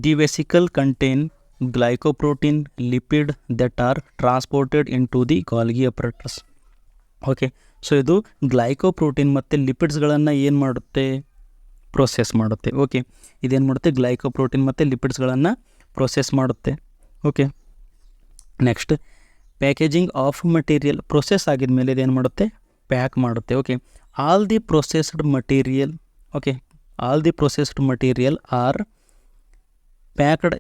The vesicle contain glycoprotein lipid that are transported into the Golgi apparatus. Okay, so ಇದು ಗ್ಲೈಕೋಪ್ರೋಟೀನ್ ಮತ್ತು ಲಿಪಿಡ್ಸ್ಗಳನ್ನು ಏನು ಮಾಡುತ್ತೆ? ಪ್ರೊಸೆಸ್ ಮಾಡುತ್ತೆ. ಓಕೆ, ಇದೇನು ಮಾಡುತ್ತೆ? ಗ್ಲೈಕೋಪ್ರೋಟೀನ್ ಮತ್ತು ಲಿಪಿಡ್ಸ್ಗಳನ್ನು ಪ್ರೊಸೆಸ್ ಮಾಡುತ್ತೆ. Okay, next packaging of material. Process ಆಗಿದ ಮೇಲೆ ಇದೇನು ಮಾಡುತ್ತೆ? ಪ್ಯಾಕ್ ಮಾಡುತ್ತೆ. Okay, all the processed material. Okay, all the processed material are packed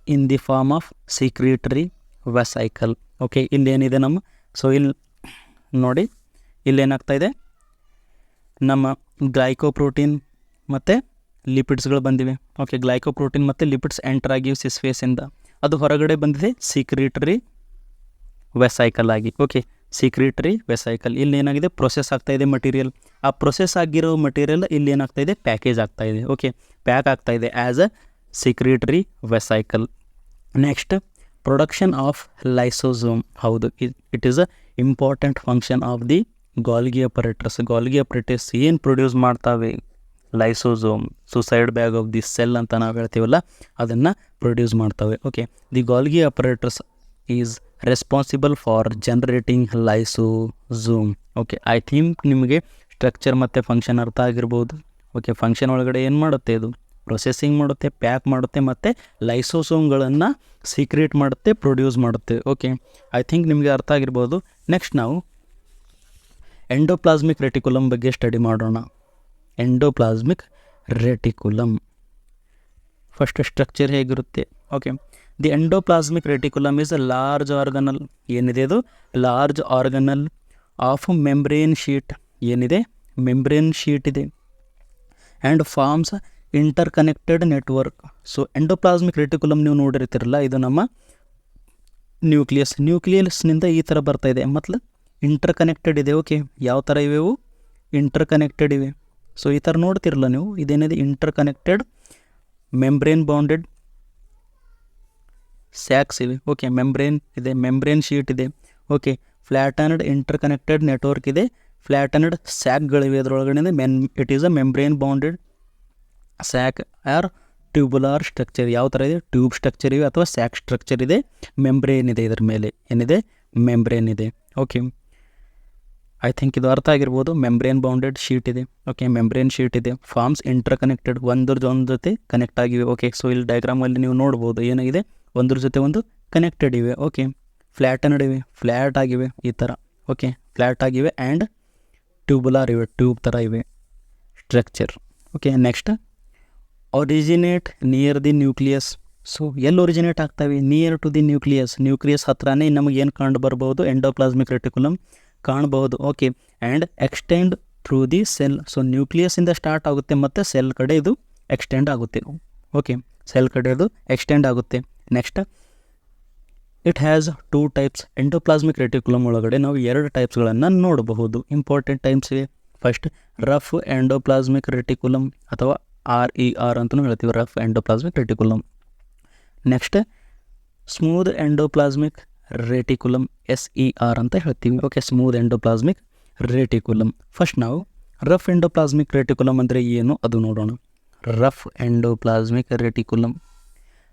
in the form of secretory vesicle. Okay, ಇಲ್ಲೇನಿದೆ ನಮ್ಮ, ಸೊ ಇಲ್ಲಿ ನೋಡಿ ಇಲ್ಲೇನಾಗ್ತಾಯಿದೆ? ನಮ್ಮ ಗ್ಲೈಕೋಪ್ರೋಟೀನ್ ಮತ್ತು ಲಿಪಿಡ್ಸ್ಗಳು ಬಂದಿವೆ. ಓಕೆ, ಗ್ಲೈಕೋಪ್ರೋಟೀನ್ ಮತ್ತು ಲಿಪಿಡ್ಸ್ ಎಂಟರ್ ಆಗಿವೆ ಸಿಸ್ ಫೇಸಿಂದ. ಅದು ಹೊರಗಡೆ ಬಂದಿದೆ ಸೀಕ್ರಿಟರಿ ವೆಸೈಕಲ್ ಆಗಿ. ಓಕೆ, ಸೀಕ್ರಿಟರಿ ವೆಸೈಕಲ್ ಇಲ್ಲಿ ಏನಾಗಿದೆ? ಪ್ರೊಸೆಸ್ ಆಗ್ತಾಯಿದೆ ಮಟೀರಿಯಲ್. ಆ ಪ್ರೊಸೆಸ್ ಆಗಿರೋ ಮಟೀರಿಯಲ್ ಇಲ್ಲಿ ಏನಾಗ್ತಾಯಿದೆ? ಪ್ಯಾಕೇಜ್ ಆಗ್ತಾಯಿದೆ. ಓಕೆ, ಪ್ಯಾಕ್ ಆಗ್ತಾಯಿದೆ as a secretory vesicle. Next, production of lysosome. ಹೌದು, it is a important function of the Golgi apparatus. Golgi apparatus ಏನು ಪ್ರೊಡ್ಯೂಸ್ ಮಾಡ್ತಾವೆ? Lysosome, suicide bag of the cell ಅಂತ ನಾವು ಹೇಳ್ತೀವಲ್ಲ, ಅದನ್ನು ಪ್ರೊಡ್ಯೂಸ್ ಮಾಡ್ತವೆ. Okay, the Golgi apparatus is responsible for generating lysosome. Okay, I think ನಿಮಗೆ structure ಮತ್ತು function ಅರ್ಥ ಆಗಿರ್ಬೋದು. ಓಕೆ, ಫಂಕ್ಷನ್ ಒಳಗಡೆ ಏನು ಮಾಡುತ್ತೆ? ಇದು ಪ್ರೊಸೆಸಿಂಗ್ ಮಾಡುತ್ತೆ, ಪ್ಯಾಕ್ ಮಾಡುತ್ತೆ ಮತ್ತು ಲೈಸೋಸೋಮ್ಗಳನ್ನು ಸೀಕ್ರೇಟ್ ಮಾಡುತ್ತೆ, ಪ್ರೊಡ್ಯೂಸ್ ಮಾಡುತ್ತೆ. ಓಕೆ, ಐ ಥಿಂಕ್ ನಿಮಗೆ ಅರ್ಥ ಆಗಿರ್ಬೋದು. ನೆಕ್ಸ್ಟ್ ನಾವು ಎಂಡೋಪ್ಲಾಸ್ಮಿಕ್ ರೆಟಿಕ್ಯುಲಮ್ ಬಗ್ಗೆ ಸ್ಟಡಿ ಮಾಡೋಣ. ಎಂಡೋಪ್ಲಾಸ್ಮಿಕ್ ರೆಟಿಕ್ಯುಲಮ್ ಫಸ್ಟ್ ಸ್ಟ್ರಕ್ಚರ್ ಹೇಗಿರುತ್ತೆ. Okay, the endoplasmic reticulum is a large organelle. ಏನಿದೆ ಅದು? Large organelle of membrane sheet. ಏನಿದೆ? ಮೆಂಬ್ರೇನ್ ಶೀಟ್ ಇದೆ. And forms interconnected network. So endoplasmic reticulum ನೀವು ನೋಡಿರ್ತಿರಲ್ಲ, ಇದು ನಮ್ಮ ನ್ಯೂಕ್ಲಿಯಸ್ನಿಂದ ಈ ಥರ ಬರ್ತಾ ಇದೆ, ಮತ್ತು ಇಂಟರ್ ಕನೆಕ್ಟೆಡ್ ಇದೆ. ಓಕೆ, ಯಾವ ಥರ ಇವೆ ಇವು? ಇಂಟರ್ ಕನೆಕ್ಟೆಡ್ ಇವೆ. ಸೊ ಈ ಥರ ನೋಡ್ತಿರಲ್ಲ ನೀವು, ಇದೇನಿದೆ? Interconnected membrane bounded sacs ಇವೆ. ಓಕೆ, ಮೆಂಬ್ರೇನ್ ಇದೆ, ಮೆಂಬ್ರೇನ್ ಶೀಟ್ ಇದೆ. Okay, flattened interconnected network ಇದೆ, ಫ್ಲ್ಯಾಟನ್ಡ್ ಸ್ಯಾಕ್ಗಳಿವೆ ಅದರೊಳಗಡೆ. It is a membrane bounded sac or tubular structure. ಯಾವ ಥರ ಇದೆ? ಟ್ಯೂಬ್ ಸ್ಟ್ರಕ್ಚರ್ ಇವೆ ಅಥವಾ ಸ್ಯಾಕ್ ಸ್ಟ್ರಕ್ಚರ್ ಇದೆ, ಮೆಂಬ್ರೇನ್ ಇದೆ. ಇದರ ಮೇಲೆ ಏನಿದೆ? ಮೆಂಬ್ರೇನ್ ಇದೆ. ಓಕೆ, ಐ ಥಿಂಕ್ ಇದು ಅರ್ಥ ಆಗಿರ್ಬೋದು. ಮೆಂಬ್ರೇನ್ ಬೌಂಡೆಡ್ ಶೀಟ್ ಇದೆ. ಓಕೆ, ಮೆಂಬ್ರೇನ್ ಶೀಟ್ ಇದೆ. ಫಾರ್ಮ್ಸ್ ಇಂಟರ್ ಕನೆಕ್ಟೆಡ್, ಒಂದ್ರ ಜೊತೆ ಕನೆಕ್ಟ್ ಆಗಿವೆ. ಓಕೆ, ಸೊ ಇಲ್ಲಿ ಡಯಾಗ್ರಾಮಲ್ಲಿ ನೀವು ನೋಡ್ಬೋದು ಏನಾಗಿದೆ? ಒಂದ್ರ ಜೊತೆ ಒಂದು ಕನೆಕ್ಟೆಡ್ ಇವೆ. ಓಕೆ, ಫ್ಲ್ಯಾಟನ್ಡ್ ಇವೆ, ಫ್ಲ್ಯಾಟ್ ಆಗಿವೆ ಈ ಥರ. ಓಕೆ, ಫ್ಲ್ಯಾಟ್ ಆಗಿವೆ. ಆ್ಯಂಡ್ ಟ್ಯೂಬುಲಾರ್ ಇವೆ, ಟ್ಯೂಬ್ ಥರ ಇವೆ structure. Okay, next originate near the nucleus. So ಎಲ್ಲಿ ಒರಿಜಿನೇಟ್ ಆಗ್ತವೆ? Near to the nucleus. Nucleus ಹತ್ರನೇ ನಮಗೆ ಏನು ಕಂಡು ಬರ್ಬೋದು? ಎಂಡೋಪ್ಲಾಸ್ಮಿಕ್ ರೆಟಿಕ್ಯುಲಮ್ ಕಾಣಬಹುದು. Okay, and extend through the cell. So ನ್ಯೂಕ್ಲಿಯಸ್ಸಿಂದ ಸ್ಟಾರ್ಟ್ ಆಗುತ್ತೆ ಮತ್ತು ಸೆಲ್ ಕಡೆ ಇದು ಎಕ್ಸ್ಟೆಂಡ್ ಆಗುತ್ತೆ. ಓಕೆ, ಸೆಲ್ ಕಡೆ ಇದು ಎಕ್ಸ್ಟೆಂಡ್ ಆಗುತ್ತೆ. Next, it has 2 types. Endoplasmic reticulum ಒಳಗಡೆ ನಾವು 2 ಟೈಪ್ಸ್ಗಳನ್ನು ನೋಡಬಹುದು. ಇಂಪಾರ್ಟೆಂಟ್ ಟೈಪ್ಸ್ ಇವೆ. ಫಸ್ಟ್, ರಫ್ ಎಂಡೋಪ್ಲಾಸ್ಮಿಕ್ ರೆಟಿಕ್ಯುಲಮ್ ಅಥವಾ RER ಅಂತಲೂ ಹೇಳ್ತೀವಿ, rough endoplasmic reticulum. Next, smooth endoplasmic reticulum, SER ಅಂತ ಹೇಳ್ತೀವಿ. Okay, smooth endoplasmic reticulum. First ನಾವು ರಫ್ ಎಂಡೋಪ್ಲಾಸ್ಮಿಕ್ ರೆಟಿಕ್ಯುಲಮ್ ಅಂದರೆ ಏನು ಅದು ನೋಡೋಣ. Rough endoplasmic reticulum.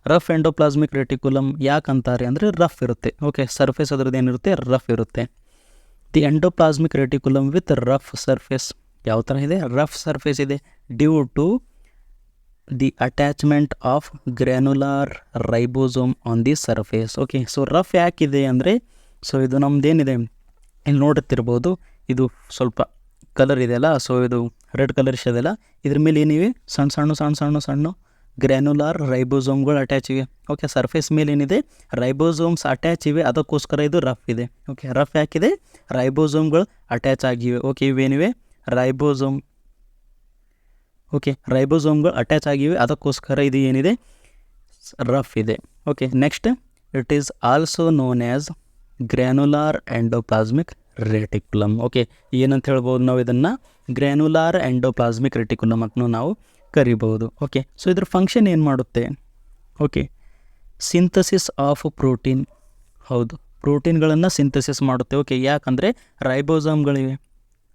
Rough endoplasmic reticulum ಯಾಕಂತಾರೆ ಅಂದರೆ ರಫ್ ಇರುತ್ತೆ. ಓಕೆ, ಸರ್ಫೇಸ್ ಅದರದ್ದು ಏನಿರುತ್ತೆ? ರಫ್ ಇರುತ್ತೆ. The endoplasmic reticulum with rough surface. ಯಾವ ಥರ ಇದೆ? ರಫ್ ಸರ್ಫೇಸ್ ಇದೆ. Due to the attachment of granular ribosome on the surface. Okay, so rough ಯಾಕಿದೆ ಅಂದರೆ, ಸೊ ಇದು ನಮ್ಮದೇನಿದೆ ಇಲ್ಲಿ ನೋಡುತ್ತಿರ್ಬೋದು, ಇದು ಸ್ವಲ್ಪ ಕಲರ್ ಇದೆಯಲ್ಲ, ಸೊ ಇದು ರೆಡ್ ಕಲರ್ ಇದೆಯಲ್ಲ, ಇದ್ರ ಮೇಲೆ ಏನಿವೆ? ಸಣ್ಣ ಸಣ್ಣ ಸಣ್ಣ ಸಣ್ಣ ಸಣ್ಣ ಗ್ರ್ಯಾನುಲಾರ್ ರೈಬೋಸೋಮ್ಗಳು ಅಟ್ಯಾಚ್ ಇವೆ. ಓಕೆ, ಸರ್ಫೇಸ್ ಮೇಲೆ ಏನಿದೆ? ರೈಬೋಸೋಮ್ಸ್ ಅಟ್ಯಾಚ್ ಇವೆ, ಅದಕ್ಕೋಸ್ಕರ ಇದು ರಫ್ ಇದೆ. ಓಕೆ, ರಫ್ ಯಾಕಿದೆ? ರೈಬೋಸೋಮ್ಗಳು ಅಟ್ಯಾಚ್ ಆಗಿವೆ. ಓಕೆ, ಇವೇನಿವೆ? ರೈಬೋಸೋಮ್. ಓಕೆ, ರೈಬೋಸೋಮ್ಗಳು ಅಟ್ಯಾಚ್ ಆಗಿವೆ, ಅದಕ್ಕೋಸ್ಕರ ಇದು ಏನಿದೆ? ರಫ್ ಇದೆ. Okay, next, it is also known as granular endoplasmic reticulum. Okay, ಏನಂತ ಹೇಳ್ಬೋದು ನಾವು ಇದನ್ನು? ಗ್ರ್ಯಾನುಲಾರ್ ಎಂಡೋಪ್ಲಾಸ್ಮಿಕ್ ರೆಟಿಕ್ಯುಲಮ್ ಅಂತ ನಾವು ಕರಿಬಹುದು. ಓಕೆ, ಸೊ ಇದ್ರ ಫಂಕ್ಷನ್ ಏನು ಮಾಡುತ್ತೆ? Okay, synthesis of protein. ಹೌದು, ಪ್ರೋಟೀನ್ಗಳನ್ನು ಸಿಂಥಸಿಸ್ ಮಾಡುತ್ತೆ. ಓಕೆ, ಯಾಕಂದರೆ ರೈಬೋಸೋಮ್ಗಳಿವೆ,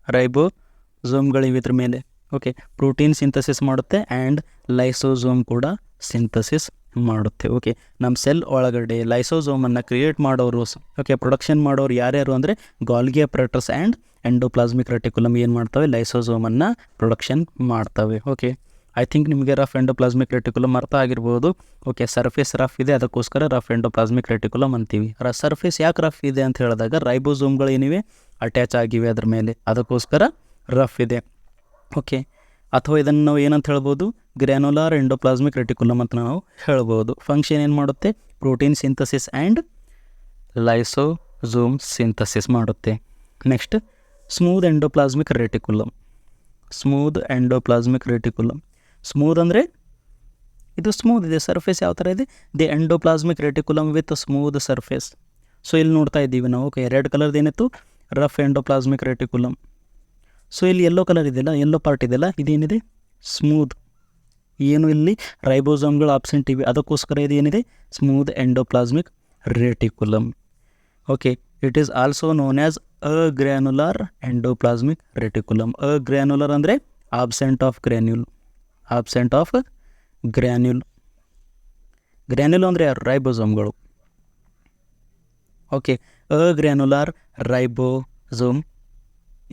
ರೈಬೋಸೋಮ್ಗಳಿವೆ ಇದ್ರ ಮೇಲೆ. ಓಕೆ, ಪ್ರೋಟೀನ್ ಸಿಂಥಸಿಸ್ ಮಾಡುತ್ತೆ ಆ್ಯಂಡ್ ಲೈಸೋಸೋಮ್ ಕೂಡ ಸಿಂಥಸಿಸ್ ಮಾಡುತ್ತೆ. ಓಕೆ, ನಮ್ಮ ಸೆಲ್ ಒಳಗಡೆ ಲೈಸೋಸೋಮನ್ನು ಕ್ರಿಯೇಟ್ ಮಾಡೋರು, ಓಕೆ, ಪ್ರೊಡಕ್ಷನ್ ಮಾಡೋರು ಯಾರ್ಯಾರು ಅಂದರೆ Golgi apparatus and endoplasmic reticulum ಏನು ಮಾಡ್ತವೆ? ಲೈಸೋಸೋಮನ್ನು ಪ್ರೊಡಕ್ಷನ್ ಮಾಡ್ತವೆ. ಓಕೆ, ಐ ಥಿಂಕ್ ನಿಮಗೆ ರಫ್ ಎಂಡೋಪ್ಲಾಸ್ಮಿಕ್ ರೆಟಿಕ್ಯುಲಮ್ ಅರ್ಥ ಆಗಿರ್ಬೋದು. ಓಕೆ, ಸರ್ಫೇಸ್ ರಫ್ ಇದೆ, ಅದಕ್ಕೋಸ್ಕರ ರಫ್ ಎಂಡೋಪ್ಲಾಸ್ಮಿಕ್ ರೆಟಿಕ್ಯುಲಮ್ ಅಂತೀವಿ. ಸರ್ಫೇಸ್ ಯಾಕೆ ರಫ್ ಇದೆ ಅಂತ ಹೇಳಿದಾಗ ರೈಬೋಸೋಮ್ಗಳು ಏನಿವೆ? ಅಟ್ಯಾಚ್ ಆಗಿವೆ ಅದ್ರ ಮೇಲೆ, ಅದಕ್ಕೋಸ್ಕರ ರಫ್ ಇದೆ. ಓಕೆ, ಅಥವಾ ಇದನ್ನು ನಾವು ಏನಂತ ಹೇಳ್ಬೋದು? ಗ್ರ್ಯಾನುಲಾರ್ ಎಂಡೋಪ್ಲಾಸ್ಮಿಕ್ ರೆಟಿಕ್ಯುಲಮ್ ಅಂತ ನಾವು ಹೇಳ್ಬೋದು. ಫಂಕ್ಷನ್ ಏನು ಮಾಡುತ್ತೆ? Protein synthesis and lysosome synthesis ಮಾಡುತ್ತೆ. Next, smooth endoplasmic reticulum. Smooth endoplasmic reticulum. Smooth ಅಂದರೆ ಇದು ಸ್ಮೂದ್ ಇದೆ, ಸರ್ಫೇಸ್ ಯಾವ ಥರ ಇದೆ? The endoplasmic reticulum with smooth surface. So ಇಲ್ಲಿ ನೋಡ್ತಾ ಇದ್ದೀವಿ ನಾವು. ಓಕೆ, ರೆಡ್ ಕಲರ್ದು ಏನಿತ್ತು? Rough endoplasmic reticulum. ಸೊ ಇಲ್ಲಿ ಯೆಲ್ಲೋ ಕಲರ್ ಇದೆಯಲ್ಲ, ಯೆಲ್ಲೋ ಪಾರ್ಟ್ ಇದೆಯಲ್ಲ, ಇದೇನಿದೆ? ಸ್ಮೂದ್. ಏನು ಇಲ್ಲಿ ರೈಬೋಸೋಮ್ಗಳು ಆಬ್ಸೆಂಟ್ ಇವೆ, ಅದಕ್ಕೋಸ್ಕರ ಇದು ಏನಿದೆ? Smooth endoplasmic reticulum. Okay, it is also known as agranular endoplasmic reticulum. Agranular ಅಂದರೆ absent of granule. Absent of granule. Granule ಅಂದರೆ ಯಾರು? ರೈಬೋಸೋಮ್ಗಳು. ಓಕೆ, ಅಗ್ರ್ಯಾನುಲಾರ್ ರೈಬೋಸೋಮ್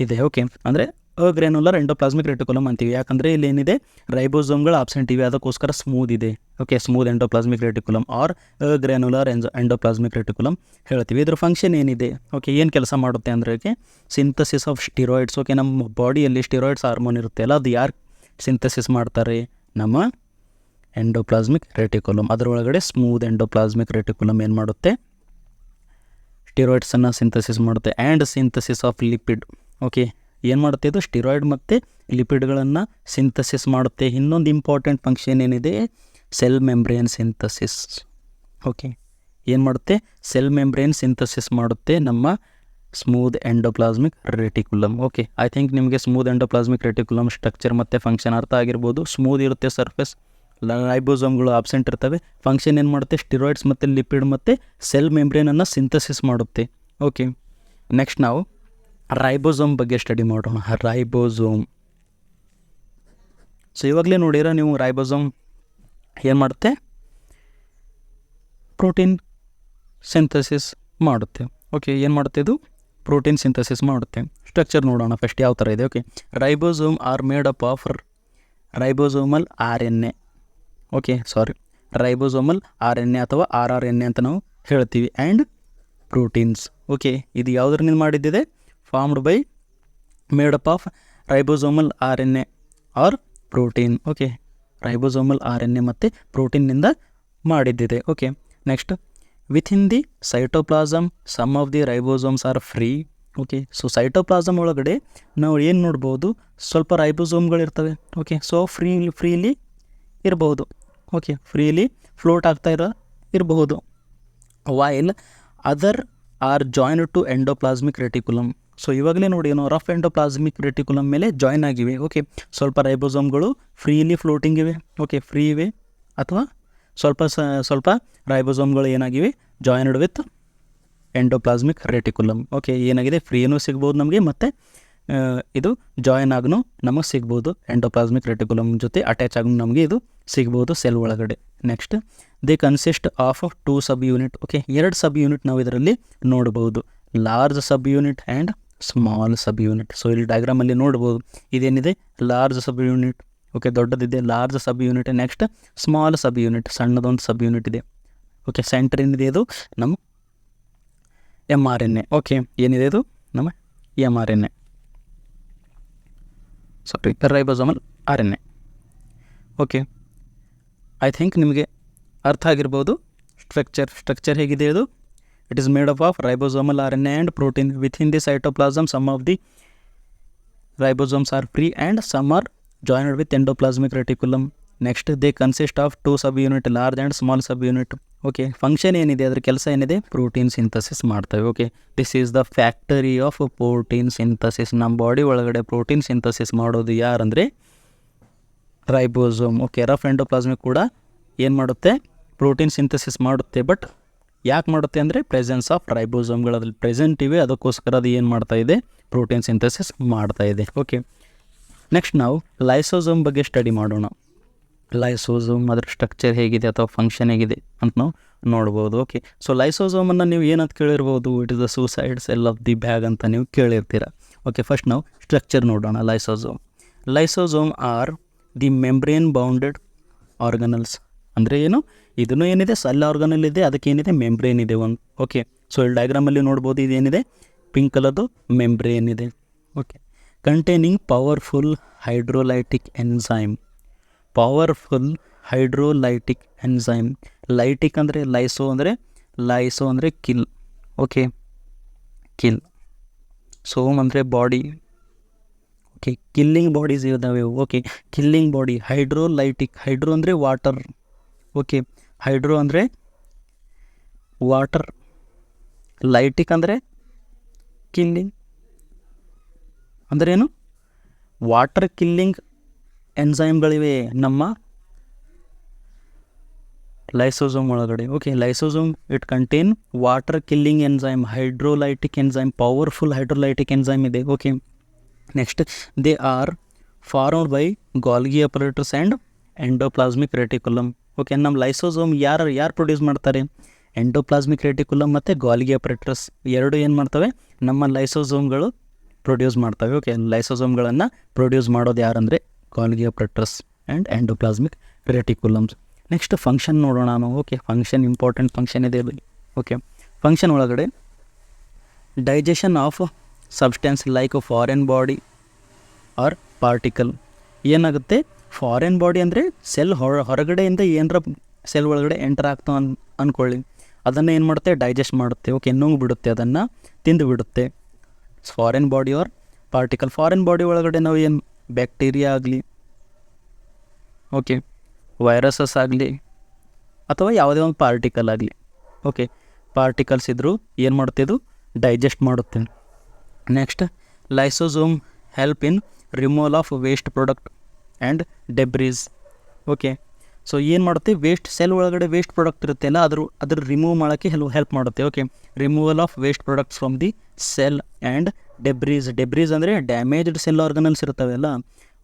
ಇದೆ. ಓಕೆ, ಅಂದರೆ ಅಗ್ರ್ಯಾನುಲರ್ ಎಂಡೋಪ್ಲಾಸ್ಮಿಕ್ ರೆಟಿಕ್ಯುಲಮ್ ಅಂತೀವಿ. ಯಾಕಂದರೆ ಇಲ್ಲಿ ಏನಿದೆ ರೈಬೋಸೋಮ್ಗಳು ಆಬ್ಸೆಂಟ್ ಇವೆ, ಅದಕ್ಕೋಸ್ಕರ ಸ್ಮೂತ್ ಇದೆ. Okay, smooth endoplasmic reticulum or agranular endoplasmic reticulum ಹೇಳ್ತೀವಿ. ಇದ್ರ ಫಂಕ್ಷನ್ ಏನಿದೆ, ಓಕೆ, ಏನು ಕೆಲಸ ಮಾಡುತ್ತೆ ಅಂದರೆ ಸಿಂಥಸಿಸ್ ಆಫ್ ಸ್ಟಿರಾಯ್ಡ್ಸ್. ಓಕೆ, ನಮ್ಮ ಬಾಡಿಯಲ್ಲಿ ಸ್ಟಿರಾಯ್ಡ್ಸ್ ಹಾರ್ಮೋನ್ ಇರುತ್ತೆ ಅಲ್ಲ, ಅದು ಯಾರು ಸಿಂಥಸಿಸ್ ಮಾಡ್ತಾರೆ? ನಮ್ಮ ಎಂಡೋಪ್ಲಾಸ್ಮಿಕ್ ರೆಟಿಕ್ಯುಲಮ್. ಅದರೊಳಗಡೆ ಸ್ಮೂತ್ ಎಂಡೋಪ್ಲಾಸ್ಮಿಕ್ ರೆಟಿಕ್ಯುಲಮ್ ಏನು ಮಾಡುತ್ತೆ? ಸ್ಟಿರಾಯ್ಡ್ಸನ್ನು ಸಿಂಥಸಿಸ್ ಮಾಡುತ್ತೆ. And synthesis of lipid. Okay, ಏನು ಮಾಡುತ್ತೆ ಇದು? ಸ್ಟಿರಾಯ್ಡ್ ಮತ್ತು ಲಿಪಿಡ್ಗಳನ್ನು ಸಿಂಥಸಿಸ್ ಮಾಡುತ್ತೆ. ಇನ್ನೊಂದು ಇಂಪಾರ್ಟೆಂಟ್ ಫಂಕ್ಷನ್ ಏನಿದೆ? Cell membrane synthesis. ಓಕೆ, ಏನು ಮಾಡುತ್ತೆ? ಸೆಲ್ ಮೆಂಬ್ರೇನ್ ಸಿಂಥಸಿಸ್ ಮಾಡುತ್ತೆ ನಮ್ಮ smooth endoplasmic reticulum. Okay, I think ನಿಮಗೆ ಸ್ಮೂತ್ ಎಂಡೋಪ್ಲಾಸ್ಮಿಕ್ ರೆಟಿಕ್ಯುಲಮ್ ಸ್ಟ್ರಕ್ಚರ್ ಮತ್ತು ಫಂಕ್ಷನ್ ಅರ್ಥ ಆಗಿರ್ಬೋದು. ಸ್ಮೂತ್ ಇರುತ್ತೆ ಸರ್ಫೇಸ್, ರೈಬೋಸೋಮ್ಗಳು ಆಬ್ಸೆಂಟ್ ಇರ್ತವೆ. ಫಂಕ್ಷನ್ ಏನು ಮಾಡುತ್ತೆ? ಸ್ಟಿರಾಯ್ಡ್ಸ್ ಮತ್ತು ಲಿಪಿಡ್ ಮತ್ತು ಸೆಲ್ ಮೆಂಬ್ರೇನನ್ನು ಸಿಂಥಸಿಸ್ ಮಾಡುತ್ತೆ. ಓಕೆ, ನೆಕ್ಸ್ಟ್ ನಾವು ರೈಬೋಸೋಮ್ ಬಗ್ಗೆ ಸ್ಟಡಿ ಮಾಡೋಣ. ರೈಬೋಸೋಮ್. ಸೊ ಇವಾಗಲೇ ನೋಡಿರ ನೀವು, ರೈಬೋಸೋಮ್ ಏನು ಮಾಡುತ್ತೆ? ಪ್ರೋಟೀನ್ ಸಿಂಥಸಿಸ್ ಮಾಡುತ್ತೆ. ಓಕೆ, ಏನು ಮಾಡುತ್ತೆ ಇದು? ಪ್ರೋಟೀನ್ ಸಿಂಥಸಿಸ್ ಮಾಡುತ್ತೆ. ಸ್ಟ್ರಕ್ಚರ್ ನೋಡೋಣ ಫಸ್ಟ್ ಯಾವ ಥರ ಇದೆ. Okay, ribosome are made up of ribosomal RNA. Okay, ribosomal RNA ಅಥವಾ rRNA ಅಂತ ನಾವು ಹೇಳ್ತೀವಿ. And proteins. ಓಕೆ, ಇದು ಯಾವುದರಿಂದ ಮಾಡಿದ್ದಿದೆ? Formed by made up of ribosomal RNA or protein. Okay, ribosomal RNA ಮತ್ತು ಪ್ರೋಟೀನ್ನಿಂದ ಮಾಡಿದ್ದಿದೆ. Okay, next within the cytoplasm some of the ribosomes are free. Okay, so cytoplasm ಒಳಗಡೆ ನಾವು ಏನು ನೋಡ್ಬೋದು? ಸ್ವಲ್ಪ ರೈಬೋಸೋಮ್ಗಳಿರ್ತವೆ. ಓಕೆ, ಸೊ ಫ್ರೀಲಿ ಇರಬಹುದು. ಓಕೆ, ಫ್ರೀಲಿ ಫ್ಲೋಟ್ ಆಗ್ತಾ ಇರಬಹುದು. While other are join to endoplasmic reticulum. So ಇವಾಗಲೇ ನೋಡಿ, ಏನೋ ರಫ್ ಎಂಡೋಪ್ಲಾಸ್ಮಿಕ್ ರೆಟಿಕ್ಯುಲಮ್ ಮೇಲೆ ಜಾಯ್ನ್ ಆಗಿವೆ. ಓಕೆ, ಸ್ವಲ್ಪ ರೈಬೋಸೋಮ್ಗಳು ಫ್ರೀಲಿ ಫ್ಲೋಟಿಂಗ್ ಇವೆ. ಓಕೆ, ಫ್ರೀ ಇವೆ, ಅಥವಾ ಸ್ವಲ್ಪ ರೈಬೋಸೋಮ್ಗಳು ಏನಾಗಿವೆ? Joined with endoplasmic reticulum. Okay, ಏನಾಗಿದೆ? ಫ್ರೀನೂ ಸಿಗ್ಬೋದು ನಮಗೆ, ಮತ್ತು ಇದು ಜಾಯ್ನ್ ಆಗನು ನಮಗೆ ಸಿಗ್ಬೋದು. ಎಂಡೋಪ್ಲಾಸ್ಮಿಕ್ ರೆಟಿಕ್ಯುಲಮ್ ಜೊತೆ ಅಟ್ಯಾಚ್ ಆಗನು ನಮಗೆ ಇದು ಸಿಗ್ಬೋದು ಸೆಲ್ ಒಳಗಡೆ. Next, they consist of 2 subunit. Okay, 2 sub unit ನಾವು ಇದರಲ್ಲಿ ನೋಡ್ಬೋದು, large sub unit and small sub unit. So ಇಲ್ಲಿ ಡಯಾಗ್ರಾಮಲ್ಲಿ ನೋಡ್ಬೋದು, ಇದೇನಿದೆ? ಲಾರ್ಜ್ ಸಬ್ ಯೂನಿಟ್. ಓಕೆ, ದೊಡ್ಡದಿದೆ ಲಾರ್ಜ್ ಸಬ್ ಯೂನಿಟ್. ನೆಕ್ಸ್ಟ್ ಸ್ಮಾಲ್ ಸಬ್ ಯೂನಿಟ್, ಸಣ್ಣದೊಂದು ಸಬ್ ಯೂನಿಟ್ ಇದೆ. ಓಕೆ, ಸೆಂಟರ್ ಏನಿದೆ? ಇದು ನಮ್ಮ mRNA. ಓಕೆ, ಏನಿದೆ? ಇದು ನಮ್ಮ mRNA, ribosomal RNA. Okay, I think ನಿಮಗೆ ಅರ್ಥ ಆಗಿರ್ಬೋದು ಸ್ಟ್ರಕ್ಚರ್ ಹೇಗಿದೆ ಇದು. It is made up of ribosomal RNA and protein. Within the cytoplasm some of the ribosomes are free and some are joined with endoplasmic reticulum. Next, they consist of 2 subunit, large and small subunit. Okay, function ಏನಿದೆ? ಅದರ ಕೆಲಸ ಏನಿದೆ? Protein synthesis ಮಾಡ್ತವೆ. Okay, this is the factory of protein synthesis. ನಮ್ಮ body ಒಳಗಡೆ protein synthesis ಮಾಡೋದು ಯಾರಂದರೆ ribosome. Okay, rough endoplasmic ಕೂಡ ಏನು ಮಾಡುತ್ತೆ? ಪ್ರೋಟೀನ್ ಸಿಂಥಸಿಸ್ ಮಾಡುತ್ತೆ. ಬಟ್ ಯಾಕೆ ಮಾಡುತ್ತೆ ಅಂದರೆ ಪ್ರೆಸೆನ್ಸ್ ಆಫ್ ರೈಬೋಸೋಮ್ಗಳಲ್ಲಿ ಪ್ರೆಸೆಂಟ್ ಇವೆ, ಅದಕ್ಕೋಸ್ಕರ ಅದು ಏನು ಮಾಡ್ತಾ ಇದೆ? ಪ್ರೋಟೀನ್ ಸಿಂಥಸಿಸ್ ಮಾಡ್ತಾ ಇದೆ. ಓಕೆ, ನೆಕ್ಸ್ಟ್ ನಾವು ಲೈಸೋಸೋಮ್ ಬಗ್ಗೆ ಸ್ಟಡಿ ಮಾಡೋಣ. ಲೈಸೋಸೋಮ್, ಅದರ ಸ್ಟ್ರಕ್ಚರ್ ಹೇಗಿದೆ ಅಥವಾ ಫಂಕ್ಷನ್ ಹೇಗಿದೆ ಅಂತ ನಾವು ನೋಡ್ಬೋದು. ಓಕೆ, ಸೊ ಲೈಸೋಸೋಮನ್ನು ನೀವು ಏನಂತ ಕೇಳಿರ್ಬೋದು? It is the suicide cell of the bag ಅಂತ ನೀವು ಕೇಳಿರ್ತೀರ. ಓಕೆ, ಫಸ್ಟ್ ನಾವು ಸ್ಟ್ರಕ್ಚರ್ ನೋಡೋಣ. Lysosome are the membrane bounded organelles. ಅಂದರೆ ಏನು? ಇದನ್ನು ಏನಿದೆ? ಸೆಲ್ ಆರ್ಗನಲ್ ಇದೆ, ಅದಕ್ಕೇನಿದೆ? ಮೆಂಬ್ರೇನ್ ಇದೆ ಒಂದು. ಓಕೆ, ಸೊ ಇಲ್ಲಿ ಡಯಾಗ್ರಾಮಲ್ಲಿ ನೋಡ್ಬೋದು, ಇದೇನಿದೆ? ಪಿಂಕ್ ಕಲರ್ದು ಮೆಂಬ್ರೇನ್ ಇದೆ. Okay, containing powerful hydrolytic enzyme. Lytic ಅಂದರೆ ಲೈಸೋ ಅಂದರೆ ಕಿಲ್. Okay, kill. ಸೋಮ್ ಅಂದರೆ ಬಾಡಿ. ಓಕೆ, ಕಿಲ್ಲಿಂಗ್ ಬಾಡೀಸ್ ಇದಾವೆ. Okay, killing body. Hydrolytic, hydro ಅಂದರೆ ವಾಟರ್. ಓಕೆ, ಹೈಡ್ರೋ ಅಂದರೆ ವಾಟರ್, ಲೈಟಿಕ್ ಅಂದರೆ ಕಿಲ್ಲಿಂಗ್. ಅಂದ್ರೇನು? ವಾಟರ್ ಕಿಲ್ಲಿಂಗ್ ಎನ್ಸೈಮ್ಗಳಿವೆ ನಮ್ಮ ಲೈಸೋಸೋಮ್ ಒಳಗಡೆ. Okay, lysosome it contain water killing enzyme, hydrolytic enzyme, powerful hydrolytic enzyme ಇದೆ. Okay, next, they are formed by Golgi operators and endoplasmic reticulum. Okay, ನಮ್ಮ lysosome ಯಾರು produce ಮಾಡ್ತಾರೆ? Endoplasmic reticulum ಮತ್ತು Golgi apparatus ಎರಡು ಏನು ಮಾಡ್ತವೆ? ನಮ್ಮ ಲೈಸೋಸೋಮ್ಗಳು ಪ್ರೊಡ್ಯೂಸ್ ಮಾಡ್ತವೆ. ಓಕೆ, ಲೈಸೋಸೋಮ್ಗಳನ್ನು ಪ್ರೊಡ್ಯೂಸ್ ಮಾಡೋದು ಯಾರಂದರೆ Golgi apparatus and endoplasmic reticulums. Next function ನೋಡೋಣ ನಾವು. ಓಕೆ, ಫಂಕ್ಷನ್ ಇಂಪಾರ್ಟೆಂಟ್ ಫಂಕ್ಷನ್ ಇದೆ. ಓಕೆ, ಫಂಕ್ಷನ್ ಒಳಗಡೆ digestion of substance like foreign body or particle. ಏನಾಗುತ್ತೆ, ಫಾರಿನ್ ಬಾಡಿ ಅಂದರೆ ಸೆಲ್ ಹೊರಗಡೆಯಿಂದ ಏನರ ಸೆಲ್ ಒಳಗಡೆ ಎಂಟರ್ ಆಗ್ತಾವ ಅಂದ್ಕೊಳ್ಳಿ, ಅದನ್ನು ಏನು ಮಾಡುತ್ತೆ, ಡೈಜೆಸ್ಟ್ ಮಾಡುತ್ತೆ. ಓಕೆ, ನುಂಗ್ಬಿಡುತ್ತೆ, ಅದನ್ನು ತಿಂದು ಬಿಡುತ್ತೆ. Foreign body or particle. Foreign body ಒಳಗಡೆ ನಾವು ಏನು ಬ್ಯಾಕ್ಟೀರಿಯಾ ಆಗಲಿ, ಓಕೆ, ವೈರಸಸ್ ಆಗಲಿ, ಅಥವಾ ಯಾವುದೇ ಒಂದು ಪಾರ್ಟಿಕಲ್ ಆಗಲಿ, ಓಕೆ, ಪಾರ್ಟಿಕಲ್ಸ್ ಇದ್ದರೂ ಏನು ಮಾಡುತ್ತೆ, ಇದು ಡೈಜೆಸ್ಟ್ ಮಾಡುತ್ತೆ. Next, lysosome help in removal of waste product and debris. Okay, so ಏನು ಮಾಡುತ್ತೆ, ವೇಸ್ಟ್ ಸೆಲ್ ಒಳಗಡೆ ವೇಸ್ಟ್ ಪ್ರಾಡಕ್ಟ್ ಇರುತ್ತೆ ಅಲ್ಲ, ಅದ್ರ ರಿಮೂವ್ ಮಾಡೋಕ್ಕೆ ಹೆಲ್ಪ್ ಮಾಡುತ್ತೆ. Okay, removal of waste products from the cell and debris. Debris ಅಂದರೆ ಡ್ಯಾಮೇಜ್ಡ್ ಸೆಲ್ ಆರ್ಗನಲ್ಸ್ ಇರ್ತವೆಲ್ಲ.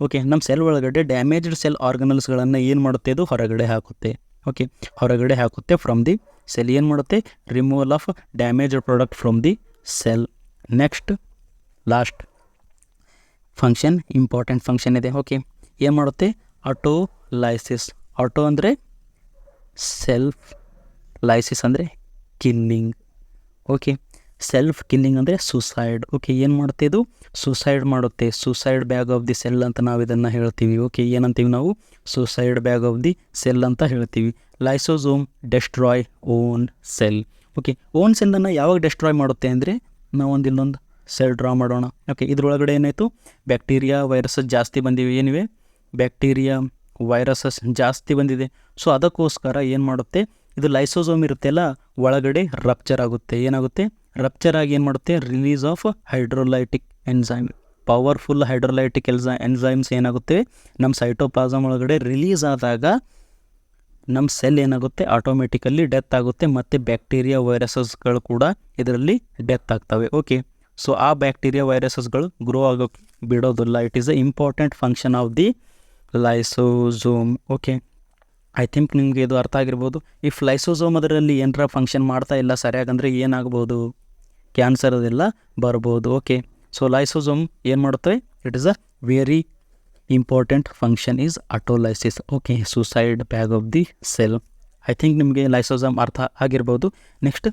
ಓಕೆ, ನಮ್ಮ ಸೆಲ್ ಒಳಗಡೆ ಡ್ಯಾಮೇಜ್ಡ್ ಸೆಲ್ ಆರ್ಗನಲ್ಸ್ಗಳನ್ನು ಏನು ಮಾಡುತ್ತೆ, ಇದು ಹೊರಗಡೆ ಹಾಕುತ್ತೆ. ಓಕೆ, ಹೊರಗಡೆ ಹಾಕುತ್ತೆ ಫ್ರಮ್ ದಿ ಸೆಲ್. ಏನು ಮಾಡುತ್ತೆ, removal of damaged product from the cell. Next last function, important function ಇದೆ. ಓಕೆ, ಏನು ಮಾಡುತ್ತೆ, ಆಟೋಲೈಸಿಸ್. ಆಟೋ ಅಂದರೆ ಸೆಲ್ಫ್, ಲೈಸಿಸ್ ಅಂದರೆ ಕಿಲ್ಲಿಂಗ್. ಓಕೆ, ಸೆಲ್ಫ್ ಕಿಲ್ಲಿಂಗ್ ಅಂದರೆ ಸುಸೈಡ್. ಓಕೆ, ಏನು ಮಾಡುತ್ತೆ, ಇದು ಸುಸೈಡ್ ಮಾಡುತ್ತೆ. Suicide bag of the cell ಅಂತ ನಾವು ಇದನ್ನು ಹೇಳ್ತೀವಿ. ಓಕೆ, ಏನಂತೀವಿ ನಾವು, suicide bag of the cell ಅಂತ ಹೇಳ್ತೀವಿ. Lysosome destroy own cell. Okay, own ಸೆಲ್ಲನ್ನು ಯಾವಾಗ ಡೆಸ್ಟ್ರಾಯ್ ಮಾಡುತ್ತೆ ಅಂದರೆ, ನಾವೊಂದು ಇಲ್ಲೊಂದು ಸೆಲ್ ಡ್ರಾ ಮಾಡೋಣ. ಓಕೆ, ಇದರೊಳಗಡೆ ಏನಾಯಿತು, ಬ್ಯಾಕ್ಟೀರಿಯಾ ವೈರಸಸ್ ಜಾಸ್ತಿ ಬಂದಿವೆ. ಏನಿವೆ, ಬ್ಯಾಕ್ಟೀರಿಯಾ ವೈರಸಸ್ ಜಾಸ್ತಿ ಬಂದಿದೆ. ಸೊ ಅದಕ್ಕೋಸ್ಕರ ಏನು ಮಾಡುತ್ತೆ, ಇದು ಲೈಸೋಸೋಮ್ ಇರುತ್ತೆಲ್ಲ, ಒಳಗಡೆ ರಪ್ಚರ್ ಆಗುತ್ತೆ. ಏನಾಗುತ್ತೆ, ರಪ್ಚರ್ ಆಗಿ ಏನು ಮಾಡುತ್ತೆ, release of hydrolytic enzyme. Powerful hydrolytic enzymes ಏನಾಗುತ್ತೆ, ನಮ್ಮ ಸೈಟೋಪ್ಲಾಸಮ್ ಒಳಗಡೆ ರಿಲೀಸ್ ಆದಾಗ ನಮ್ಮ ಸೆಲ್ ಏನಾಗುತ್ತೆ, ಆಟೋಮೆಟಿಕಲ್ಲಿ ಡೆತ್ ಆಗುತ್ತೆ. ಮತ್ತು ಬ್ಯಾಕ್ಟೀರಿಯಾ ವೈರಸಸ್ಗಳು ಕೂಡ ಇದರಲ್ಲಿ ಡೆತ್ ಆಗ್ತವೆ. ಓಕೆ, ಸೊ ಆ ಬ್ಯಾಕ್ಟೀರಿಯಾ ವೈರಸಸ್ಗಳು ಗ್ರೋ ಆಗೋಕ್ಕೆ ಬಿಡೋದಿಲ್ಲ. It is a important function of the lysosome. Okay, I think ನಿಮಗೆ ಇದು ಅರ್ಥ ಆಗಿರ್ಬೋದು. ಇಫ್ ಲೈಸೋಸೋಮ್ ಅದರಲ್ಲಿ ಏನರ ಫಂಕ್ಷನ್ ಮಾಡ್ತಾ ಇಲ್ಲ ಸರಿಯಾಗಂದರೆ ಏನಾಗ್ಬೋದು, ಕ್ಯಾನ್ಸರ್ ಅದೆಲ್ಲ ಬರ್ಬೋದು. ಓಕೆ, ಸೊ ಲೈಸೋಸೋಮ್ ಏನು ಮಾಡುತ್ತೆ, it is a very important function is autolysis. Okay, suicide bag of the cell. I think ನಿಮಗೆ ಲೈಸೋಸೋಮ್ ಅರ್ಥ ಆಗಿರ್ಬೋದು. ನೆಕ್ಸ್ಟ್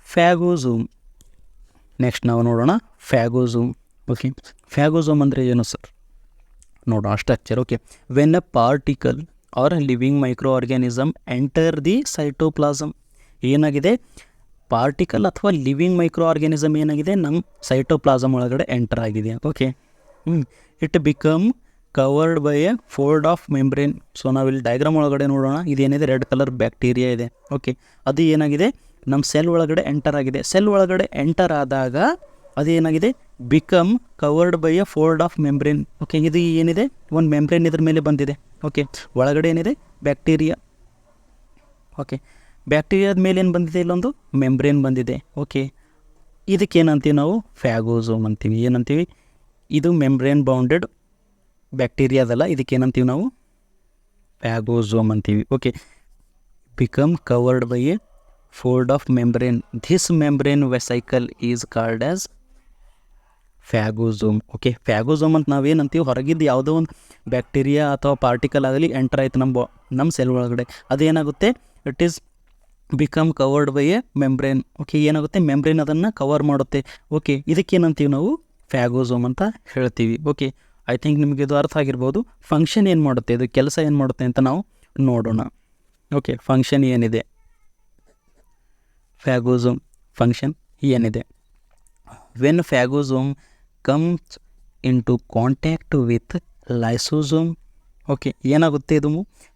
ಫ್ಯಾಗೋಸೋಮ್. ನೆಕ್ಸ್ಟ್ ನಾವು ನೋಡೋಣ ಫ್ಯಾಗೋಸೋಮ್. ಓಕೆ, ಫ್ಯಾಗೋಸೋಮ್ ಅಂದರೆ ಏನು ಸರ್, ನೋಡೋಣ structure. Okay, when a particle are living micro organism enter the cytoplasm. ಏನಾಗಿದೆ, particle ಅಥವಾ ಲಿವಿಂಗ್ ಮೈಕ್ರೋ ಆರ್ಗ್ಯಾನಿಸಮ್ ಏನಾಗಿದೆ, ನಮ್ಮ ಸೈಟೋಪ್ಲಾಸಮ್ ಒಳಗಡೆ ಎಂಟರ್ ಆಗಿದೆ. Okay, it become covered by a fold of membrane. So ನಾವಿಲ್ಲಿ ಡಯಾಗ್ರಾಮ್ ಒಳಗಡೆ ನೋಡೋಣ, ಇದೇನಿದೆ, ರೆಡ್ ಕಲರ್ ಬ್ಯಾಕ್ಟೀರಿಯಾ ಇದೆ. ಓಕೆ, ಅದು ಏನಾಗಿದೆ, ನಮ್ಮ ಸೆಲ್ ಒಳಗಡೆ ಎಂಟರ್ ಆಗಿದೆ. ಸೆಲ್ ಒಳಗಡೆ ಎಂಟರ್ ಆದಾಗ ಅದೇನಾಗಿದೆ, become covered by a fold of membrane. Okay, ಇದು ಏನಿದೆ, ಒಂದು ಮೆಂಬ್ರೇನ್ ಇದ್ರ ಮೇಲೆ ಬಂದಿದೆ. ಓಕೆ, ಒಳಗಡೆ ಏನಿದೆ, ಬ್ಯಾಕ್ಟೀರಿಯಾ. ಓಕೆ, ಬ್ಯಾಕ್ಟೀರಿಯಾದ ಮೇಲೆ ಏನು ಬಂದಿದೆ, ಇಲ್ಲೊಂದು ಮೆಂಬ್ರೇನ್ ಬಂದಿದೆ. ಓಕೆ, ಇದಕ್ಕೇನಂತೀವಿ ನಾವು, ಫ್ಯಾಗೋಸೋಮ್ ಅಂತೀವಿ. ಏನಂತೀವಿ, ಇದು ಮೆಂಬ್ರೇನ್ ಬೌಂಡೆಡ್ ಬ್ಯಾಕ್ಟೀರಿಯಾದಲ್ಲ, ಇದಕ್ಕೇನಂತೀವಿ ನಾವು, ಫ್ಯಾಗೋಸೋಮ್ ಅಂತೀವಿ. Okay, become covered by a fold of membrane. This membrane vesicle is called as phagosome. Okay, phagosome ಅಂತ ನಾವೇನಂತೀವಿ, ಹೊರಗಿದ್ದು ಯಾವುದೋ ಒಂದು ಬ್ಯಾಕ್ಟೀರಿಯಾ ಅಥವಾ ಪಾರ್ಟಿಕಲ್ ಆಗಲಿ ಎಂಟರ್ ಆಯಿತು ನಮ್ಮ ಸೆಲ್ ಒಳಗಡೆ, ಅದೇನಾಗುತ್ತೆ, it is become covered by A membrane. Okay, ಏನಾಗುತ್ತೆ, ಮೆಂಬ್ರೇನ್ ಅದನ್ನು ಕವರ್ ಮಾಡುತ್ತೆ. ಓಕೆ, ಇದಕ್ಕೇನಂತೀವಿ ನಾವು, ಫ್ಯಾಗೋಸೋಮ್ ಅಂತ ಹೇಳ್ತೀವಿ. ಓಕೆ, ಐ ಥಿಂಕ್ ನಿಮಗೆ ಇದು ಅರ್ಥ ಆಗಿರ್ಬೋದು. ಫಂಕ್ಷನ್ ಏನು ಮಾಡುತ್ತೆ, ಇದು ಕೆಲಸ ಏನು ಮಾಡುತ್ತೆ ಅಂತ ನಾವು ನೋಡೋಣ. ಓಕೆ, ಫಂಕ್ಷನ್ ಏನಿದೆ, ಫ್ಯಾಗೋಸೋಮ್ ಫಂಕ್ಷನ್ ಏನಿದೆ, when phagosome comes into contact with lysosome. Okay, ಏನಾಗುತ್ತೆ, ಇದು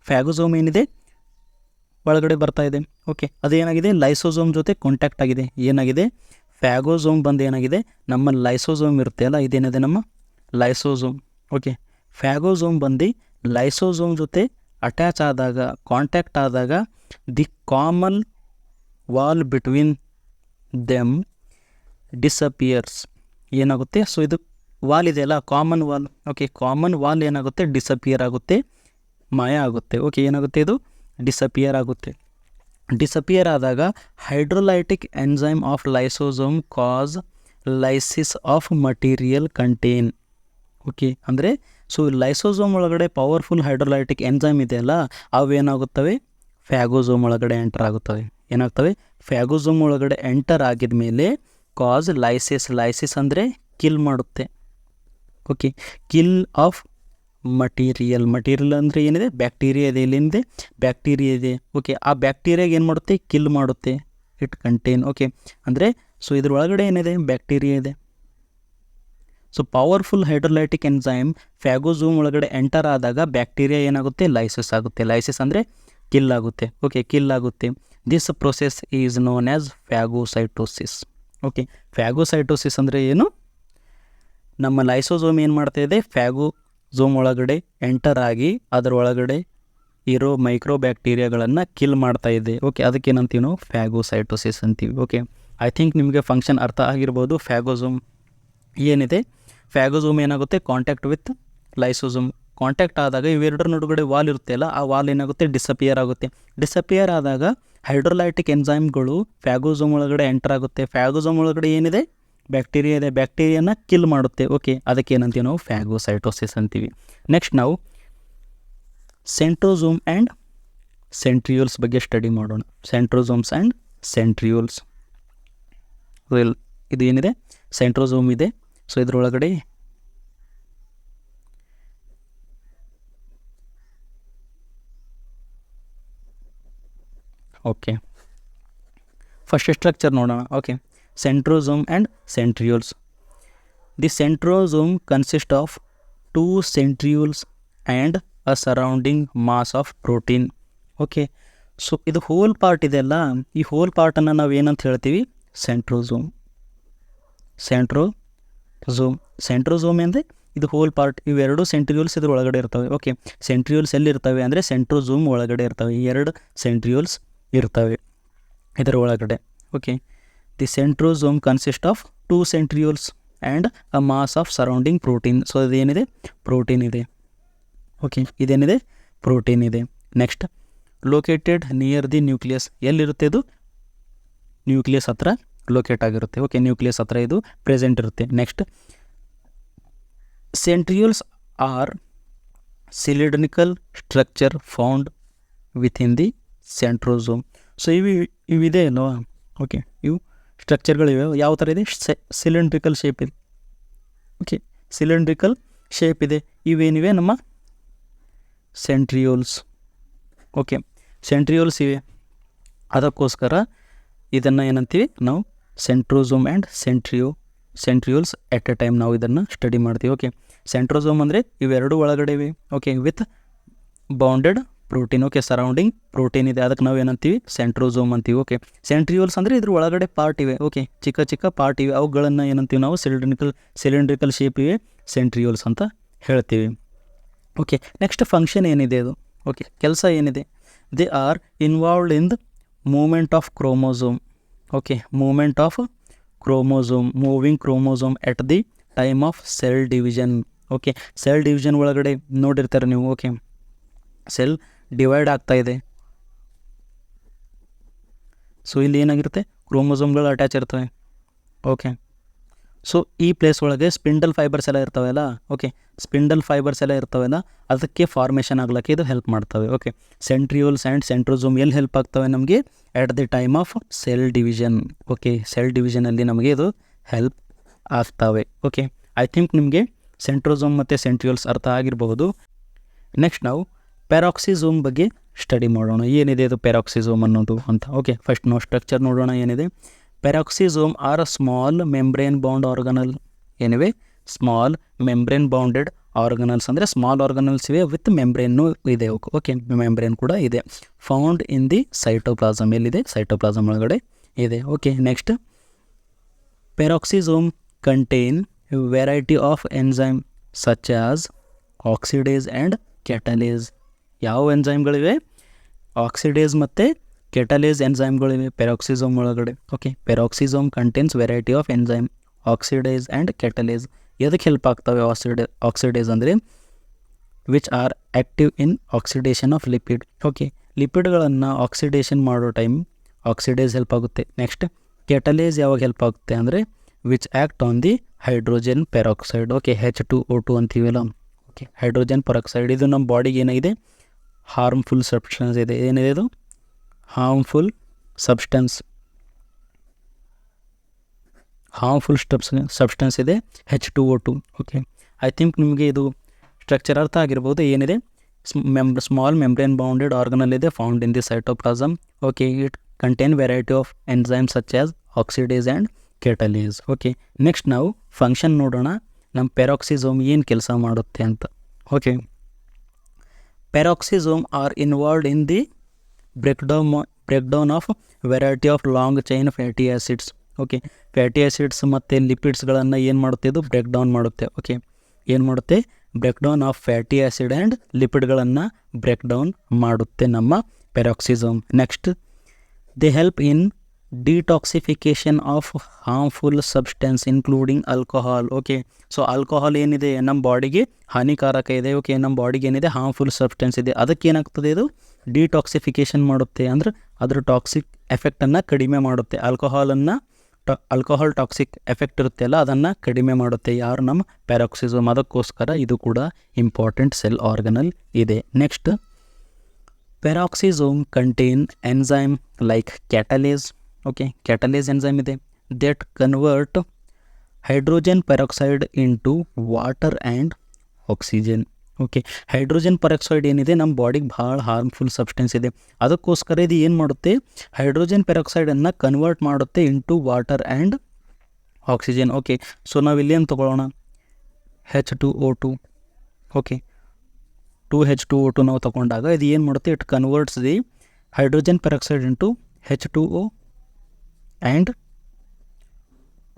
ಫ್ಯಾಗೋಸೋಮ್ ಏನಿದೆ ಒಳಗಡೆ ಬರ್ತಾ ಇದೆ. ಓಕೆ, ಅದೇನಾಗಿದೆ, ಲೈಸೋಸೋಮ್ ಜೊತೆ ಕಾಂಟ್ಯಾಕ್ಟ್ ಆಗಿದೆ. ಏನಾಗಿದೆ, ಫ್ಯಾಗೋಸೋಮ್ ಬಂದು ಏನಾಗಿದೆ, ನಮ್ಮ ಲೈಸೋಸೋಮ್ ಇರುತ್ತೆ ಅಲ್ಲ, ಇದೇನಿದೆ ನಮ್ಮ ಲೈಸೋಸೋಮ್. ಓಕೆ, ಫ್ಯಾಗೋಸೋಮ್ ಬಂದು ಲೈಸೋಸೋಮ್ ಜೊತೆ ಅಟ್ಯಾಚ್ ಆದಾಗ, ಕಾಂಟ್ಯಾಕ್ಟ್ ಆದಾಗ, the common wall between them disappears. ಏನಾಗುತ್ತೆ, ಸೊ ಇದು ವಾಲ್ ಇದೆಯಲ್ಲ, common wall. Okay, common wall ಏನಾಗುತ್ತೆ, ಡಿಸಪಿಯರ್ ಆಗುತ್ತೆ, ಮಾಯ ಆಗುತ್ತೆ. ಓಕೆ, ಏನಾಗುತ್ತೆ, ಇದು ಡಿಸಪಿಯರ್ ಆಗುತ್ತೆ. ಡಿಸಪಿಯರ್ ಆದಾಗ hydrolytic enzyme of lysosome cause lysis of material contain. Okay, ಅಂದರೆ ಸೊ ಲೈಸೋಸೋಮ್ ಒಳಗಡೆ ಪವರ್ಫುಲ್ ಹೈಡ್ರೋಲೈಟಿಕ್ ಎನ್ಸೈಮ್ ಇದೆಯಲ್ಲ, ಅವೇನಾಗುತ್ತವೆ, ಫ್ಯಾಗೋಸೋಮ್ ಒಳಗಡೆ ಎಂಟರ್ ಆಗುತ್ತವೆ. ಏನಾಗ್ತವೆ, ಫ್ಯಾಗೋಸೋಮ್ ಒಳಗಡೆ ಎಂಟರ್ ಆಗಿದ ಮೇಲೆ ಕಾಸ್ ಲೈಸಿಸ್ ಅಂದರೆ ಕಿಲ್ ಮಾಡುತ್ತೆ. ಓಕೆ, ಕಿಲ್ ಆಫ್ ಮಟೀರಿಯಲ್ ಅಂದರೆ ಏನಿದೆ, ಬ್ಯಾಕ್ಟೀರಿಯಾ ಇದೆ, ಇಲ್ಲೇನಿದೆ, ಬ್ಯಾಕ್ಟೀರಿಯಾ ಇದೆ. ಓಕೆ, ಆ ಬ್ಯಾಕ್ಟೀರಿಯಾಗೆ ಏನು ಮಾಡುತ್ತೆ, ಕಿಲ್ ಮಾಡುತ್ತೆ. It contain. ಓಕೆ, ಅಂದರೆ ಸೊ ಇದ್ರೊಳಗಡೆ ಏನಿದೆ, ಬ್ಯಾಕ್ಟೀರಿಯಾ ಇದೆ. ಸೊ ಪವರ್ಫುಲ್ ಹೈಡ್ರೋಲೈಟಿಕ್ ಎನ್ಸೈಮ್ ಫ್ಯಾಗೋಸೋಮ್ ಒಳಗಡೆ ಎಂಟರ್ ಆದಾಗ ಬ್ಯಾಕ್ಟೀರಿಯಾ ಏನಾಗುತ್ತೆ, ಲೈಸಿಸ್ ಆಗುತ್ತೆ. ಲೈಸಿಸ್ ಅಂದರೆ ಕಿಲ್ ಆಗುತ್ತೆ. ಓಕೆ, ಕಿಲ್ ಆಗುತ್ತೆ. This process is known as phagocytosis. Okay, phagocytosis ಅಂದರೆ ಏನು, ನಮ್ಮ ಲೈಸೋಸೋಮ್ ಏನು ಮಾಡ್ತಾ ಇದೆ, ಫ್ಯಾಗೋಸೋಮ್ ಒಳಗಡೆ ಎಂಟರ್ ಆಗಿ ಅದರೊಳಗಡೆ ಇರೋ ಮೈಕ್ರೋ ಬ್ಯಾಕ್ಟೀರಿಯಾಗಳನ್ನು ಕಿಲ್ ಮಾಡ್ತಾ ಇದೆ. ಓಕೆ, ಅದಕ್ಕೇನಂತೀವಿ ನಾವು, ಫ್ಯಾಗೋಸೈಟೋಸಿಸ್ ಅಂತೀವಿ. ಓಕೆ, ಐ ಥಿಂಕ್ ನಿಮಗೆ ಫಂಕ್ಷನ್ ಅರ್ಥ ಆಗಿರ್ಬೋದು. ಫ್ಯಾಗೋಸೋಮ್ ಏನಿದೆ, ಫ್ಯಾಗೋಸೋಮ್ ಏನಾಗುತ್ತೆ, ಕಾಂಟ್ಯಾಕ್ಟ್ ವಿತ್ ಲೈಸೋಸೋಮ್ ಕಾಂಟ್ಯಾಕ್ಟ್ ಆದಾಗ ಇವೆರಡರ ನಡುಗಡೆ ವಾಲ್ ಇರುತ್ತೆಲ್ಲ, ಆ ವಾಲ್ ಏನಾಗುತ್ತೆ, ಡಿಸಪಿಯರ್ ಆಗುತ್ತೆ. ಡಿಸಪಿಯರ್ ಆದಾಗ ಹೈಡ್ರೋಲೈಟಿಕ್ ಎನ್ಸೈಮ್ಗಳು ಫ್ಯಾಗೋಸೋಮ್ ಒಳಗಡೆ ಎಂಟರ್ ಆಗುತ್ತೆ. ಫ್ಯಾಗೋಸೋಮ್ ಒಳಗಡೆ ಏನಿದೆ, ಬ್ಯಾಕ್ಟೀರಿಯಾ ಇದೆ, ಬ್ಯಾಕ್ಟೀರಿಯಾನ ಕಿಲ್ ಮಾಡುತ್ತೆ. ಓಕೆ, ಅದಕ್ಕೆ ಏನಂತೀವಿ ನಾವು, ಫ್ಯಾಗೋಸೈಟೋಸಿಸ್ ಅಂತೀವಿ. ನೆಕ್ಸ್ಟ್ ನಾವು ಸೆಂಟ್ರೋಸೋಮ್ ಆ್ಯಂಡ್ ಸೆಂಟ್ರಿಯೋಲ್ಸ್ ಬಗ್ಗೆ ಸ್ಟಡಿ ಮಾಡೋಣ. Centrosomes and centrioles. ಇದು ಏನಿದೆ, ಸೆಂಟ್ರೋಸೋಮ್ ಇದೆ. ಸೊ ಇದರೊಳಗಡೆ ಓಕೆ, ಫಸ್ಟ್ ಸ್ಟ್ರಕ್ಚರ್ ನೋಡೋಣ. Okay, centrosome and centrioles. The centrosome consist of 2 centrioles and a surrounding mass of protein. Okay, so ಇದು ಹೋಲ್ ಪಾರ್ಟ್ ಇದೆಯಲ್ಲ, ಈ ಹೋಲ್ ಪಾರ್ಟನ್ನು ನಾವು ಏನಂತ ಹೇಳ್ತೀವಿ, ಸೆಂಟ್ರೋಸೋಮ್. ಸೆಂಟ್ರೋಸೋಮ್ ಅಂದರೆ ಇದು ಹೋಲ್ ಪಾರ್ಟ್. ಇವೆರಡು ಸೆಂಟ್ರಿಯೋಲ್ಸ್ ಇದ್ರ ಒಳಗಡೆ ಇರ್ತವೆ. ಓಕೆ, ಸೆಂಟ್ರಿಯೋಲ್ಸ್ ಎಲ್ಲಿರ್ತವೆ ಅಂದರೆ ಸೆಂಟ್ರೋಸೋಮ್ ಒಳಗಡೆ ಇರ್ತವೆ. 2 ಸೆಂಟ್ರಿಯೋಲ್ಸ್ ಇರ್ತವೆ ಇದರ ಒಳಗಡೆ. Okay, the centrosome consist of 2 centrioles and a mass of surrounding protein. So ಇದೇನಿದೆ, ಪ್ರೋಟೀನ್ ಇದೆ. ಓಕೆ, ಇದೇನಿದೆ, ಪ್ರೋಟೀನ್ ಇದೆ. Next, located near the nucleus. ಎಲ್ಲಿರುತ್ತೆ ಇದು, ನ್ಯೂಕ್ಲಿಯಸ್ ಹತ್ರ ಲೊಕೇಟ್ ಆಗಿರುತ್ತೆ. ಓಕೆ, ನ್ಯೂಕ್ಲಿಯಸ್ ಹತ್ರ ಇದು ಪ್ರೆಸೆಂಟ್ ಇರುತ್ತೆ. Next, centrioles are cylindrical structure found within the centrosome. So ಇವಿದೆ ಅಲ್ವಾ. ಓಕೆ, ಇವು ಸ್ಟ್ರಕ್ಚರ್ಗಳಿವೆ. ಯಾವ ಥರ ಇದೆ, ಸಿಲಿಂಡ್ರಿಕಲ್ ಶೇಪ್ ಇದೆ. ಓಕೆ, ಸಿಲಿಂಡ್ರಿಕಲ್ ಶೇಪ್ ಇದೆ. ಇವೇನಿವೆ, ನಮ್ಮ ಸೆಂಟ್ರಿಯೋಲ್ಸ್. ಓಕೆ, ಸೆಂಟ್ರಿಯೋಲ್ಸ್ ಇವೆ. ಅದಕ್ಕೋಸ್ಕರ ಇದನ್ನು ಏನಂತೀವಿ ನಾವು, centrosome and centrioles at a time ನಾವು ಇದನ್ನು ಸ್ಟಡಿ ಮಾಡ್ತೀವಿ. ಓಕೆ, ಸೆಂಟ್ರೋಸೋಮ್ ಅಂದರೆ ಇವೆರಡು ಒಳಗಡೆ ಇವೆ. Okay, with bounded protein. Okay, surrounding protein ಇದೆ, ಅದಕ್ಕೆ ನಾವು ಏನಂತೀವಿ, ಸೆಂಟ್ರೋಸೋಮ್ ಅಂತೀವಿ. ಓಕೆ, ಸೆಂಟ್ರಿಯೋಲ್ಸ್ ಅಂದರೆ ಇದ್ರ ಒಳಗಡೆ ಪಾರ್ಟ್ ಇವೆ. ಓಕೆ, ಚಿಕ್ಕ ಚಿಕ್ಕ ಪಾರ್ಟ್ ಇವೆ, ಅವುಗಳನ್ನು ಏನಂತೀವಿ ನಾವು, ಸಿಲಿಂಡ್ರಿಕಲ್ ಶೇಪ್ ಇವೆ, ಸೆಂಟ್ರಿಯೋಲ್ಸ್ ಅಂತ ಹೇಳ್ತೀವಿ. ಓಕೆ, ನೆಕ್ಸ್ಟ್ ಫಂಕ್ಷನ್ ಏನಿದೆ ಅದು. ಓಕೆ, ಕೆಲಸ ಏನಿದೆ, they are involved in the movement of chromosome. Okay, movement of chromosome, moving chromosome at the time of cell division. Okay, cell division ಒಳಗಡೆ ನೋಡಿರ್ತಾರೆ ನೀವು. ಓಕೆ, ಸೆಲ್ ಡಿವೈಡ್ ಆಗ್ತಾ ಇದೆ. ಸೊ ಇಲ್ಲಿ ಏನಾಗಿರುತ್ತೆ, ಕ್ರೋಮೋಸೋಮ್ಗಳು ಅಟ್ಯಾಚ್ ಇರ್ತವೆ. ಓಕೆ, ಸೊ ಈ ಪ್ಲೇಸ್ ಒಳಗೆ ಸ್ಪಿಂಡಲ್ ಫೈಬರ್ಸ್ ಎಲ್ಲ ಇರ್ತವೆಲ್ಲ. ಓಕೆ, ಸ್ಪಿಂಡಲ್ ಫೈಬರ್ಸ್ ಎಲ್ಲ ಇರ್ತವೆಲ್ಲ, ಅದಕ್ಕೆ ಫಾರ್ಮೇಷನ್ ಆಗ್ಲಿಕ್ಕೆ ಇದು ಹೆಲ್ಪ್ ಮಾಡ್ತವೆ. ಓಕೆ, ಸೆಂಟ್ರಿಯೋಲ್ಸ್ ಆ್ಯಂಡ್ ಸೆಂಟ್ರೋಸೋಮ್ ಎಲ್ಲಿ ಹೆಲ್ಪ್ ಆಗ್ತವೆ ನಮಗೆ, at the time of cell division. Okay, cell ಡಿವಿಷನಲ್ಲಿ ನಮಗೆ ಇದು ಹೆಲ್ಪ್ ಆಗ್ತವೆ. ಓಕೆ, ಐ ಥಿಂಕ್ ನಿಮಗೆ ಸೆಂಟ್ರೋಸೋಮ್ ಮತ್ತು ಸೆಂಟ್ರಿಯೋಲ್ಸ್ ಅರ್ಥ ಆಗಿರಬಹುದು. ನೆಕ್ಸ್ಟ್ ನಾವು ಪ್ಯಾರಾಕ್ಸಿಸೋಮ್ ಬಗ್ಗೆ ಸ್ಟಡಿ ಮಾಡೋಣ. ಏನಿದೆ ಇದು ಪ್ಯಾರಾಕ್ಸಿಸೋಮ್ ಅನ್ನೋದು ಅಂತ. ಓಕೆ, ಫಸ್ಟ್ ನಾವು ಸ್ಟ್ರಕ್ಚರ್ ನೋಡೋಣ ಏನಿದೆ. Peroxisome are a small membrane bound organelle. ಏನಿವೆ, ಸ್ಮಾಲ್ ಮೆಂಬ್ರೇನ್ ಬೌಂಡೆಡ್ ಆರ್ಗನಲ್ಸ್ ಅಂದರೆ ಸ್ಮಾಲ್ ಆರ್ಗನಲ್ಸ್ ಇವೆ, ವಿತ್ ಮೆಂಬ್ರೇನು ಇದೆ. ಓಕೆ, ಮೆಂಬ್ರೇನ್ ಕೂಡ ಇದೆ. Found in the cytoplasm. ಎಲ್ಲಿದೆ, ಸೈಟೋಪ್ಲಾಸಮ್ ಒಳಗಡೆ ಇದೆ. Okay, next, peroxisome contain variety of enzyme such as oxidase and catalase. ಯಾವ ಎನ್ಸೈಮ್ಗಳಿವೆ, ಆಕ್ಸಿಡೇಸ್ ಮತ್ತು ಕೆಟಲೇಸ್ ಎನ್ಸೈಮ್ಗಳಿವೆ ಪೆರಾಕ್ಸಿಸೋಮ್ ಒಳಗಡೆ. Okay, peroxisome contains variety of enzyme oxidase and catalase. ಎದಕ್ಕೆ ಹೆಲ್ಪ್ ಆಗ್ತವೆ ಆಕ್ಸಿಡೇಸ್ ಅಂದರೆ which are active in oxidation of lipid. Okay, ಲಿಪಿಡ್ಗಳನ್ನು oxidation ಮಾಡೋ ಟೈಮ್ ಆಕ್ಸಿಡೇಸ್ ಹೆಲ್ಪ್ ಆಗುತ್ತೆ. ನೆಕ್ಸ್ಟ್, ಕೆಟಲೇಸ್ ಯಾವಾಗ ಹೆಲ್ಪ್ ಆಗುತ್ತೆ ಅಂದರೆ which act on the hydrogen peroxide. Okay, H2O2 ಅಂತೀವಲ್ಲ, ಓಕೆ, ಹೈಡ್ರೋಜನ್ ಪೆರಾಕ್ಸೈಡ್ ಇದು ನಮ್ಮ ಬಾಡಿಗೆ ಏನಾಗಿದೆ, ಹಾರ್ಮ್ಫುಲ್ ಸಬ್ಸ್ಟೆನ್ಸ್ ಇದೆ. ಏನಿದೆ ಇದು ಹಾರ್ಮ್ಫುಲ್ ಸಬ್ಸ್ಟೆನ್ಸ್ ಇದೆ, H2O2. ಓಕೆ, ಐ ಥಿಂಕ್ ನಿಮಗೆ ಇದು ಸ್ಟ್ರಕ್ಚರ್ ಅರ್ಥ ಆಗಿರ್ಬೋದು. ಏನಿದೆ, ಸ್ಮಾಲ್ ಮೆಂಬ್ರೇನ್ ಬೌಂಡೆಡ್ ಆರ್ಗನಲ್ ಇದೆ, found in the cytoplasm. Okay, it contain variety of enzymes such as oxidase and catalase. Okay, next ನಾವು ಫಂಕ್ಷನ್ ನೋಡೋಣ, ನಮ್ಮ ಪೆರಾಕ್ಸಿಸೋಮ್ ಏನು ಕೆಲಸ ಮಾಡುತ್ತೆ ಅಂತ. Okay, peroxisome are involved in the breakdown of variety of long chain fatty acids. Okay, fatty acids ಮತ್ತು ಲಿಪಿಡ್ಸ್ಗಳನ್ನು ಏನು ಮಾಡುತ್ತೆ, ಇದು ಬ್ರೇಕ್ ಡೌನ್ ಮಾಡುತ್ತೆ. ಓಕೆ, ಏನು ಮಾಡುತ್ತೆ, break down of fatty acid and ಲಿಪಿಡ್ಗಳನ್ನು ಬ್ರೇಕ್ ಡೌನ್ ಮಾಡುತ್ತೆ ನಮ್ಮ peroxisome. Next, they help in detoxification of harmful substance including alcohol. Okay, so alcohol ಏನಿದೆ ನಮ್ಮ ಬಾಡಿಗೆ ಹಾನಿಕಾರಕ ಇದೆ. ಓಕೆ, ನಮ್ಮ ಬಾಡಿಗೆ ಏನಿದೆ ಹಾರ್ಮ್ಫುಲ್ ಸಬ್ಸ್ಟೆನ್ಸ್ ಇದೆ, ಅದಕ್ಕೆ ಏನಾಗ್ತದೆ, ಇದು ಡಿಟಾಕ್ಸಿಫಿಕೇಷನ್ ಮಾಡುತ್ತೆ, ಅಂದರೆ ಅದರ ಟಾಕ್ಸಿಕ್ ಎಫೆಕ್ಟನ್ನು ಕಡಿಮೆ ಮಾಡುತ್ತೆ. ಆಲ್ಕೋಹಾಲ್ ಟಾಕ್ಸಿಕ್ ಎಫೆಕ್ಟ್ ಇರುತ್ತೆ ಅಲ್ಲ, ಅದನ್ನು ಕಡಿಮೆ ಮಾಡುತ್ತೆ ಯಾರು, ನಮ್ಮ ಪ್ಯಾರಾಕ್ಸಿಸೋಮ್. ಅದಕ್ಕೋಸ್ಕರ ಇದು ಕೂಡ ಇಂಪಾರ್ಟೆಂಟ್ ಸೆಲ್ ಆರ್ಗನಲ್ ಇದೆ. Next, peroxisome contain enzyme like catalase. Okay, catalase enzyme ಇದೆ, that convert hydrogen peroxide into water and oxygen. Okay, hydrogen peroxide ಏನಿದೆ ನಮ್ಮ ಬಾಡಿಗೆ ಭಾಳ ಹಾರ್ಮ್ಫುಲ್ ಸಬ್ಸ್ಟೆನ್ಸ್ ಇದೆ, ಅದಕ್ಕೋಸ್ಕರ ಇದು ಏನು ಮಾಡುತ್ತೆ, ಹೈಡ್ರೋಜನ್ ಪೆರಾಕ್ಸೈಡನ್ನು ಕನ್ವರ್ಟ್ ಮಾಡುತ್ತೆ into water and oxygen. Okay, so ನಾವು ಇಲ್ಲೇನು ತೊಗೊಳ್ಳೋಣ, H2O2. ಓಕೆ, 2H2O2 ನಾವು ತೊಗೊಂಡಾಗ ಇದು ಏನು ಮಾಡುತ್ತೆ, it converts the hydrogen peroxide into H2O and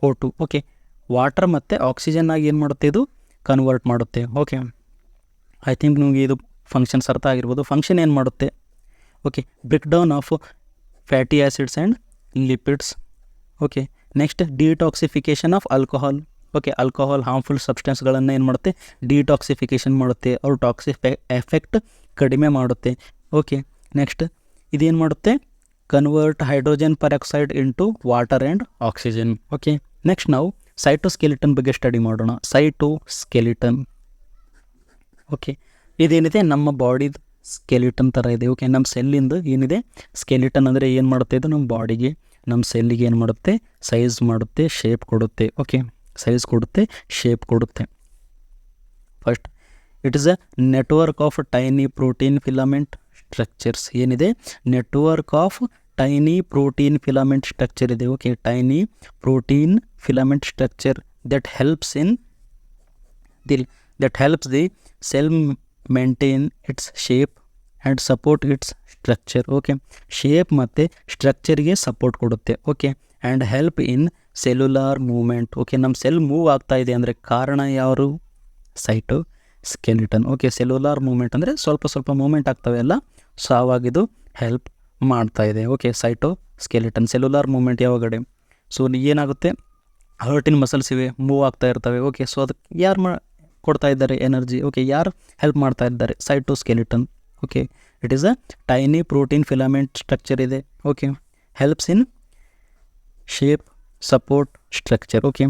O2. Okay, water ಮತ್ತು ಆಕ್ಸಿಜನ್ ಆಗಿ ಏನು ಮಾಡುತ್ತೆ, ಇದು ಕನ್ವರ್ಟ್ ಮಾಡುತ್ತೆ. ಓಕೆ, ಐ ಥಿಂಕ್ ನಿಮಗೆ ಇದು ಫಂಕ್ಷನ್ಸ್ ಅರ್ಥ ಆಗಿರ್ಬೋದು. ಫಂಕ್ಷನ್ ಏನು ಮಾಡುತ್ತೆ, okay, break down of fatty acids and lipids. Okay, next detoxification of alcohol. Okay, alcohol harmful ಸಬ್ಸ್ಟೆನ್ಸ್ಗಳನ್ನು ಏನು ಮಾಡುತ್ತೆ, ಡಿಟಾಕ್ಸಿಫಿಕೇಷನ್ ಮಾಡುತ್ತೆ, ಅವ್ರ ಟಾಕ್ಸಿಕ್ ಎಫೆಕ್ಟ್ ಕಡಿಮೆ ಮಾಡುತ್ತೆ. ಓಕೆ, ನೆಕ್ಸ್ಟ್ ಇದೇನು ಮಾಡುತ್ತೆ, convert hydrogen peroxide into water and oxygen. Okay, next ನಾವು ಸೈಟೋಸ್ಕೆಲಿಟನ್ ಬಗ್ಗೆ ಸ್ಟಡಿ ಮಾಡೋಣ. ಸೈಟೋಸ್ಕೆಲಿಟನ್, ಓಕೆ, ಇದೇನಿದೆ ನಮ್ಮ ಬಾಡಿದು ಸ್ಕೆಲಿಟನ್ ಥರ ಇದೆ. ಓಕೆ, ನಮ್ಮ ಸೆಲ್ಲಿಂದು ಏನಿದೆ ಸ್ಕೆಲಿಟನ್ ಅಂದರೆ ಏನು ಮಾಡುತ್ತೆ, ಇದು ನಮ್ಮ ಬಾಡಿಗೆ ನಮ್ಮ ಸೆಲ್ಲಿಗೆ ಏನು ಮಾಡುತ್ತೆ, ಸೈಜ್ ಮಾಡುತ್ತೆ, ಶೇಪ್ ಕೊಡುತ್ತೆ. ಓಕೆ, ಸೈಜ್ ಕೊಡುತ್ತೆ, ಶೇಪ್ ಕೊಡುತ್ತೆ. First, it is a network of tiny protein filament structures. ಏನಿದೆ, network of tiny protein filament structure ಇದೆ. Okay, tiny protein filament structure that helps the cell maintain its shape and support its structure. Okay, shape ಮತ್ತು ಸ್ಟ್ರಕ್ಚರ್ಗೆ support ಕೊಡುತ್ತೆ. Okay, and help in cellular movement. Okay, ನಮ್ಮ cell move ಆಗ್ತಾ ಇದೆ ಅಂದರೆ ಕಾರಣ ಯಾರು, cytoskeleton. Okay, cellular movement ಅಂದರೆ ಸ್ವಲ್ಪ ಮೂವ್ಮೆಂಟ್ ಆಗ್ತವೆ ಅಲ್ಲ, ಸೊ ಆವಾಗಿದು ಹೆಲ್ಪ್ ಮಾಡ್ತಾ ಇದೆ. ಓಕೆ, ಸೈಟೋಸ್ಕೆಲಿಟನ್ ಸೆಲ್ಯುಲಾರ್ ಮೂವ್ಮೆಂಟ್ ಯಾವಾಗಡೆ, ಸೊ ಏನಾಗುತ್ತೆ, ಹರ್ಟಿನ್ ಮಸಲ್ಸ್ ಇವೆ, ಮೂವ್ ಆಗ್ತಾ ಇರ್ತವೆ. ಓಕೆ, ಸೊ ಅದಕ್ಕೆ ಯಾರು ಕೊಡ್ತಾ ಇದ್ದಾರೆ ಎನರ್ಜಿ, ಓಕೆ, ಯಾರು ಹೆಲ್ಪ್ ಮಾಡ್ತಾ ಇದ್ದಾರೆ, cytoskeleton. Okay, it is a tiny protein filament structure ಇದೆ. Okay, helps in shape support structure. Okay,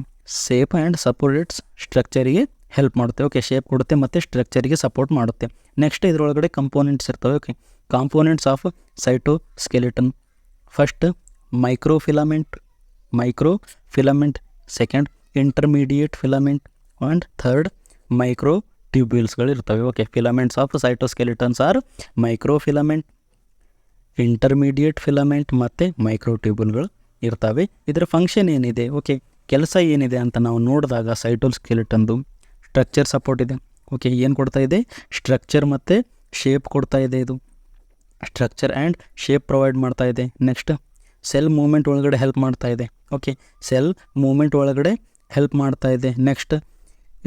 shape and support its ಸ್ಟ್ರಕ್ಚರಿಗೆ ಹೆಲ್ಪ್ ಮಾಡುತ್ತೆ. ಓಕೆ, ಶೇಪ್ ಕೊಡುತ್ತೆ ಮತ್ತು ಸ್ಟ್ರಕ್ಚರಿಗೆ ಸಪೋರ್ಟ್ ಮಾಡುತ್ತೆ. ನೆಕ್ಸ್ಟ್ ಇದರೊಳಗಡೆ ಕಂಪೋನೆಂಟ್ಸ್ ಇರ್ತವೆ. Okay, components of cytoskeleton. First, microfilament, second intermediate filament, and third ಮೈಕ್ರೋಟ್ಯೂಬ್ಯೂಲ್ಸ್ಗಳು ಇರ್ತವೆ. Okay, filaments of cytoskeletons are microfilament, intermediate filament ಮತ್ತು ಮೈಕ್ರೋಟ್ಯೂಬ್ಯೂಲ್ಗಳು ಇರ್ತವೆ. ಇದರ ಫಂಕ್ಷನ್ ಏನಿದೆ, ಓಕೆ, ಕೆಲಸ ಏನಿದೆ ಅಂತ ನಾವು ನೋಡಿದಾಗ ಸೈಟೋಸ್ಕೆಲಿಟನ್ದು ಸ್ಟ್ರಕ್ಚರ್ ಸಪೋರ್ಟ್ ಇದೆ. ಓಕೆ, ಏನು ಕೊಡ್ತಾ ಇದೆ, ಸ್ಟ್ರಕ್ಚರ್ ಮತ್ತು ಶೇಪ್ ಕೊಡ್ತಾ ಇದೆ. ಇದು ಸ್ಟ್ರಕ್ಚರ್ ಆ್ಯಂಡ್ ಶೇಪ್ ಪ್ರೊವೈಡ್ ಮಾಡ್ತಾ ಇದೆ. ನೆಕ್ಸ್ಟ್, ಸೆಲ್ ಮೂವ್ಮೆಂಟ್ ಒಳಗಡೆ ಹೆಲ್ಪ್ ಮಾಡ್ತಾ ಇದೆ. ಓಕೆ, ಸೆಲ್ ಮೂವ್ಮೆಂಟ್ ಒಳಗಡೆ ಹೆಲ್ಪ್ ಮಾಡ್ತಾ ಇದೆ. Next,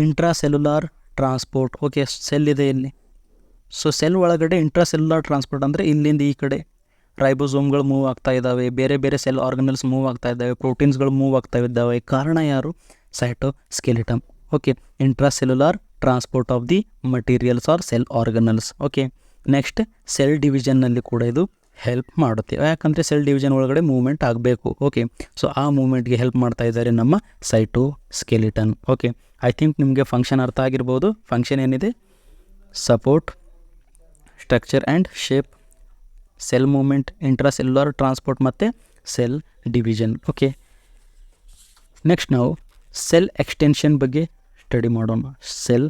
intracellular transport. Okay, cell ಇದೆ ಇಲ್ಲಿ, ಸೊ ಸೆಲ್ ಒಳಗಡೆ ಇಂಟ್ರಾಸೆಲ್ಯುಲಾರ್ ಟ್ರಾನ್ಸ್ಪೋರ್ಟ್ ಅಂದರೆ ಇಲ್ಲಿಂದ ಈ ಕಡೆ ರೈಬೋಸೋಮ್ಗಳು ಮೂವ್ ಆಗ್ತಾ ಇದ್ದಾವೆ, ಬೇರೆ ಸೆಲ್ ಆರ್ಗನಲ್ಸ್ ಮೂವ್ ಆಗ್ತಾ ಇದ್ದಾವೆ, ಪ್ರೋಟೀನ್ಸ್ಗಳು ಮೂವ್ ಆಗ್ತಾ ಇದ್ದಾವೆ. ಕಾರಣ ಯಾರು, cytoskeleton. Okay, intracellular transport of the materials or cell organelles. Okay, next, cell ಡಿವಿಷನ್ನಲ್ಲಿ ಕೂಡ ಇದು ಹೆಲ್ಪ್ ಮಾಡುತ್ತೆ. ಯಾಕಂದರೆ ಸೆಲ್ ಡಿವಿಷನ್ ಒಳಗಡೆ ಮೂವ್ಮೆಂಟ್ ಆಗಬೇಕು. ಓಕೆ, ಸೊ ಆ ಮೂವ್ಮೆಂಟ್ಗೆ ಹೆಲ್ಪ್ ಮಾಡ್ತಾ ಇದ್ದಾರೆ ನಮ್ಮ ಸೈಟೋಸ್ಕೆಲಿಟನ್. ಓಕೆ, ಐ ಥಿಂಕ್ ನಿಮಗೆ ಫಂಕ್ಷನ್ ಅರ್ಥ ಆಗಿರ್ಬೋದು. ಫಂಕ್ಷನ್ ಏನಿದೆ, support, structure and shape, cell movement, intracellular transport ಮತ್ತು ಸೆಲ್ ಡಿವಿಷನ್. ಓಕೆ, ನೆಕ್ಸ್ಟ್ ನಾವು ಸೆಲ್ ಎಕ್ಸ್ಟೆನ್ಷನ್ ಬಗ್ಗೆ ಸ್ಟಡಿ ಮಾಡೋಣ. ಸೆಲ್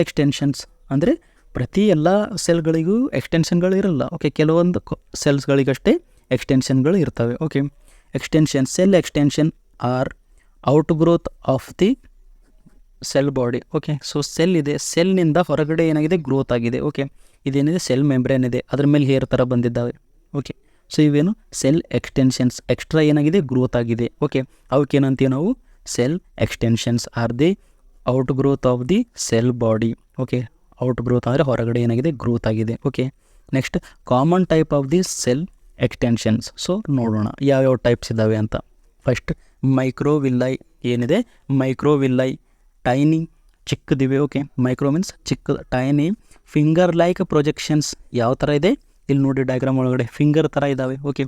ಎಕ್ಸ್ಟೆನ್ಷನ್ಸ್ ಅಂದರೆ ಪ್ರತಿ ಎಲ್ಲ ಸೆಲ್ಗಳಿಗೂ ಎಕ್ಸ್ಟೆನ್ಷನ್ಗಳು ಇರಲ್ಲ. ಓಕೆ, ಕೆಲವೊಂದು ಸೆಲ್ಸ್ಗಳಿಗಷ್ಟೇ ಎಕ್ಸ್ಟೆನ್ಷನ್ಗಳು ಇರ್ತವೆ. Okay, cell extension or outgrowth of the cell body. Okay, so cell ಇದೆ, ಸೆಲ್ನಿಂದ ಹೊರಗಡೆ ಏನಾಗಿದೆ, ಗ್ರೋತ್ ಆಗಿದೆ. ಓಕೆ, ಇದೇನಿದೆ, ಸೆಲ್ ಮೆಂಬ್ರೇನ್ ಇದೆ, ಅದ್ರ ಮೇಲೆ ಹೇರ್ ಥರ ಬಂದಿದ್ದಾವೆ. ಓಕೆ, ಸೊ ಇವೇನು ಸೆಲ್ ಎಕ್ಸ್ಟೆನ್ಷನ್ಸ್, ಎಕ್ಸ್ಟ್ರಾ ಏನಾಗಿದೆ, ಗ್ರೋತ್ ಆಗಿದೆ. ಓಕೆ, ಅವಕ್ಕೇನಂತೀವಿ ನಾವು, cell extensions are the outgrowth of the cell body. Okay, outgrowth ಅಂದರೆ ಹೊರಗಡೆ ಏನಾಗಿದೆ, ಗ್ರೋತ್ ಆಗಿದೆ. Okay, next common type of the cell extensions. So ನೋಡೋಣ ಯಾವ್ಯಾವ ಟೈಪ್ಸ್ ಇದ್ದಾವೆ ಅಂತ. ಫಸ್ಟ್ ಮೈಕ್ರೋವಿಲ್ಲೈ ಏನಿದೆ, ಮೈಕ್ರೋವಿಲ್ಲೈ ಟೈನಿ, ಚಿಕ್ಕದಿವೆ. ಓಕೆ, ಮೈಕ್ರೋ ಮೀನ್ಸ್ ಚಿಕ್ಕ, ಟೈನಿ ಫಿಂಗರ್ ಲೈಕ್ ಪ್ರೊಜೆಕ್ಷನ್ಸ್ ಯಾವ ಥರ ಇದೆ, ಇಲ್ಲಿ ನೋಡಿ ಡಯಾಗ್ರಾಮ್ ಒಳಗಡೆ ಫಿಂಗರ್ ಥರ ಇದ್ದಾವೆ. ಓಕೆ,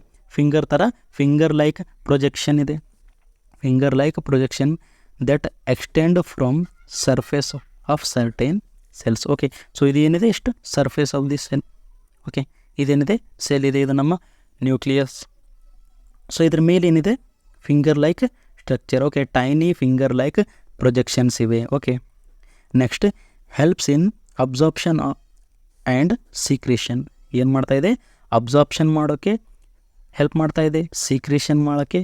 ಫಿಂಗರ್ ಲೈಕ್ ಪ್ರೊಜೆಕ್ಷನ್ ಇದೆ, finger like projection that extend from surface of certain cells. Okay, so ಇದು ಏನಿದೆ, ಎಷ್ಟು surface of the cell. Okay, ಇದೇನಿದೆ, ಸೆಲ್ ಇದೆ, ಇದು ನಮ್ಮ ನ್ಯೂಕ್ಲಿಯಸ್. ಸೊ ಇದ್ರ ಮೇಲೆ ಏನಿದೆ, finger like structure. Okay, tiny finger like projections ಇವೆ. Okay, next helps in absorption and secretion. ಏನು ಮಾಡ್ತಾಯಿದೆ, ಅಬ್ಸಾರ್ಪ್ಷನ್ ಮಾಡೋಕ್ಕೆ ಹೆಲ್ಪ್ ಮಾಡ್ತಾಯಿದೆ, ಸೀಕ್ರೇಷನ್ ಮಾಡೋಕ್ಕೆ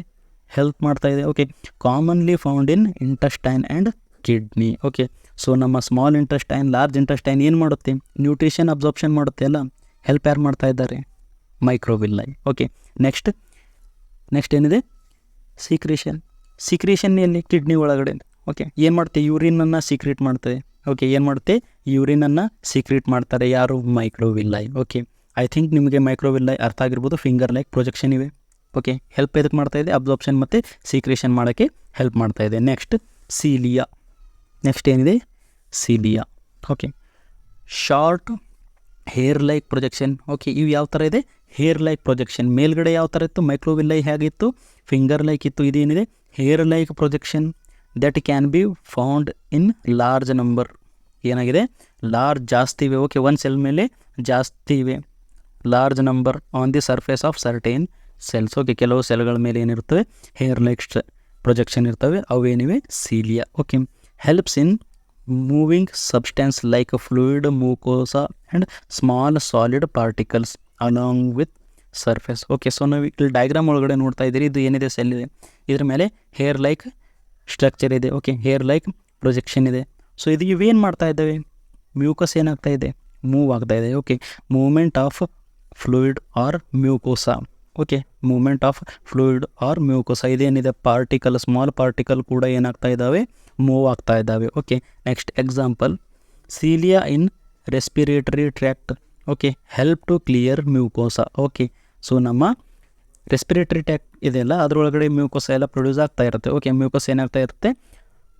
ಹೆಲ್ಪ್ ಮಾಡ್ತಾಯಿದೆ. Okay, commonly found in intestine and kidney. Okay, so ನಮ್ಮ ಸ್ಮಾಲ್ ಇಂಟೆಸ್ಟೈನ್, ಲಾರ್ಜ್ ಇಂಟೆಸ್ಟೈನ್ ಏನು ಮಾಡುತ್ತೆ, ನ್ಯೂಟ್ರಿಷನ್ ಅಬ್ಸಾರ್ಪ್ಷನ್ ಮಾಡುತ್ತೆ ಅಲ್ಲ, ಹೆಲ್ಪ್ ಯಾರು ಮಾಡ್ತಾ ಇದ್ದಾರೆ, ಮೈಕ್ರೋವಿಲ್ಲೈ. ಓಕೆ, ನೆಕ್ಸ್ಟ್ ಏನಿದೆ, ಸೀಕ್ರೇಷನ್ ಎಲ್ಲಿ, ಕಿಡ್ನಿ ಒಳಗಡೆ. ಓಕೆ, ಏನು ಮಾಡುತ್ತೆ, ಯೂರಿನನ್ನು ಸೀಕ್ರೆಟ್ ಮಾಡ್ತದೆ. ಓಕೆ, ಏನು ಮಾಡುತ್ತೆ, ಯೂರಿನನ್ನು ಸೀಕ್ರೆಟ್ ಮಾಡ್ತಾರೆ ಯಾರು, ಮೈಕ್ರೋವಿಲ್ಲೈ. ಓಕೆ, ಐ ಥಿಂಕ್ ನಿಮಗೆ ಮೈಕ್ರೋವಿಲ್ಲೈ ಅರ್ಥ ಆಗಿರ್ಬೋದು. ಫಿಂಗರ್ ಲೈಕ್ ಪ್ರೊಜೆಕ್ಷನ್ ಇವೆ. ಓಕೆ, ಹೆಲ್ಪ್ ಎದಕ್ಕೆ ಮಾಡ್ತಾಯಿದೆ, ಅಬ್ಸಾರ್ಪ್ಷನ್ ಮತ್ತು ಸೀಕ್ರೇಷನ್ ಮಾಡೋಕ್ಕೆ ಹೆಲ್ಪ್ ಮಾಡ್ತಾಯಿದೆ. Next cilia. ನೆಕ್ಸ್ಟ್ ಏನಿದೆ, cilia. Okay, short hair like projection. Okay, ಇವು ಯಾವ ಥರ ಇದೆ, ಹೇರ್ ಲೈಕ್ ಪ್ರೊಜೆಕ್ಷನ್. ಮೇಲ್ಗಡೆ ಯಾವ ಥರ ಇತ್ತು, ಮೈಕ್ರೋವಿಲ್ಲೈ ಹೇಗಿತ್ತು, ಫಿಂಗರ್ ಲೈಕ್ ಇತ್ತು. ಇದೇನಿದೆ, hair like projection that can be found in large number. ಏನಾಗಿದೆ, ಜಾಸ್ತಿ ಇವೆ. ಓಕೆ, ಒಂದು ಸೆಲ್ ಮೇಲೆ ಜಾಸ್ತಿ ಇವೆ, large number on the surface of certain cells. Okay, ಕೆಲವು ಸೆಲ್ಗಳ ಮೇಲೆ ಏನಿರ್ತವೆ, ಹೇರ್ ಲೈಕ್ ಪ್ರೊಜೆಕ್ಷನ್ ಇರ್ತವೆ, ಅವೇನಿವೆ, cilia. Okay, helps in moving substance like fluid, mucosa and small solid particles along with surface. Okay, so ನಾವು ಇಲ್ಲಿ ಡಯಾಗ್ರಾಮ್ ಒಳಗಡೆ ನೋಡ್ತಾ ಇದ್ದೀರಿ, ಇದು ಏನಿದೆ, ಸೆಲ್ ಇದೆ, ಇದ್ರ ಮೇಲೆ ಹೇರ್ ಲೈಕ್ ಸ್ಟ್ರಕ್ಚರ್ ಇದೆ. ಓಕೆ, ಹೇರ್ ಲೈಕ್ ಪ್ರೊಜೆಕ್ಷನ್ ಇದೆ. ಸೊ ಇದು ಇವೇನು ಮಾಡ್ತಾ ಇದ್ದಾವೆ, ಮ್ಯೂಕಸ್ ಏನಾಗ್ತಾ ಇದೆ, ಮೂವ್ ಆಗ್ತಾ ಇದೆ. Okay, movement of fluid or mucosa. Okay, movement of fluid or mucosa, ಇದೇನಿದೆ, ಪಾರ್ಟಿಕಲ್, ಸ್ಮಾಲ್ ಪಾರ್ಟಿಕಲ್ ಕೂಡ ಏನಾಗ್ತಾ ಇದ್ದಾವೆ, ಮೂವ್ ಆಗ್ತಾ ಇದ್ದಾವೆ. Okay, next example, cilia in respiratory tract. Okay, help to clear mucosa. Okay, so ನಮ್ಮ respiratory tract ಇದೆಯಲ್ಲ, ಅದರೊಳಗಡೆ ಮ್ಯೂಕೋಸಾ ಎಲ್ಲ ಪ್ರೊಡ್ಯೂಸ್ ಆಗ್ತಾ ಇರುತ್ತೆ. ಓಕೆ, ಮ್ಯೂಕೋಸ್ ಏನಾಗ್ತಾ ಇರುತ್ತೆ,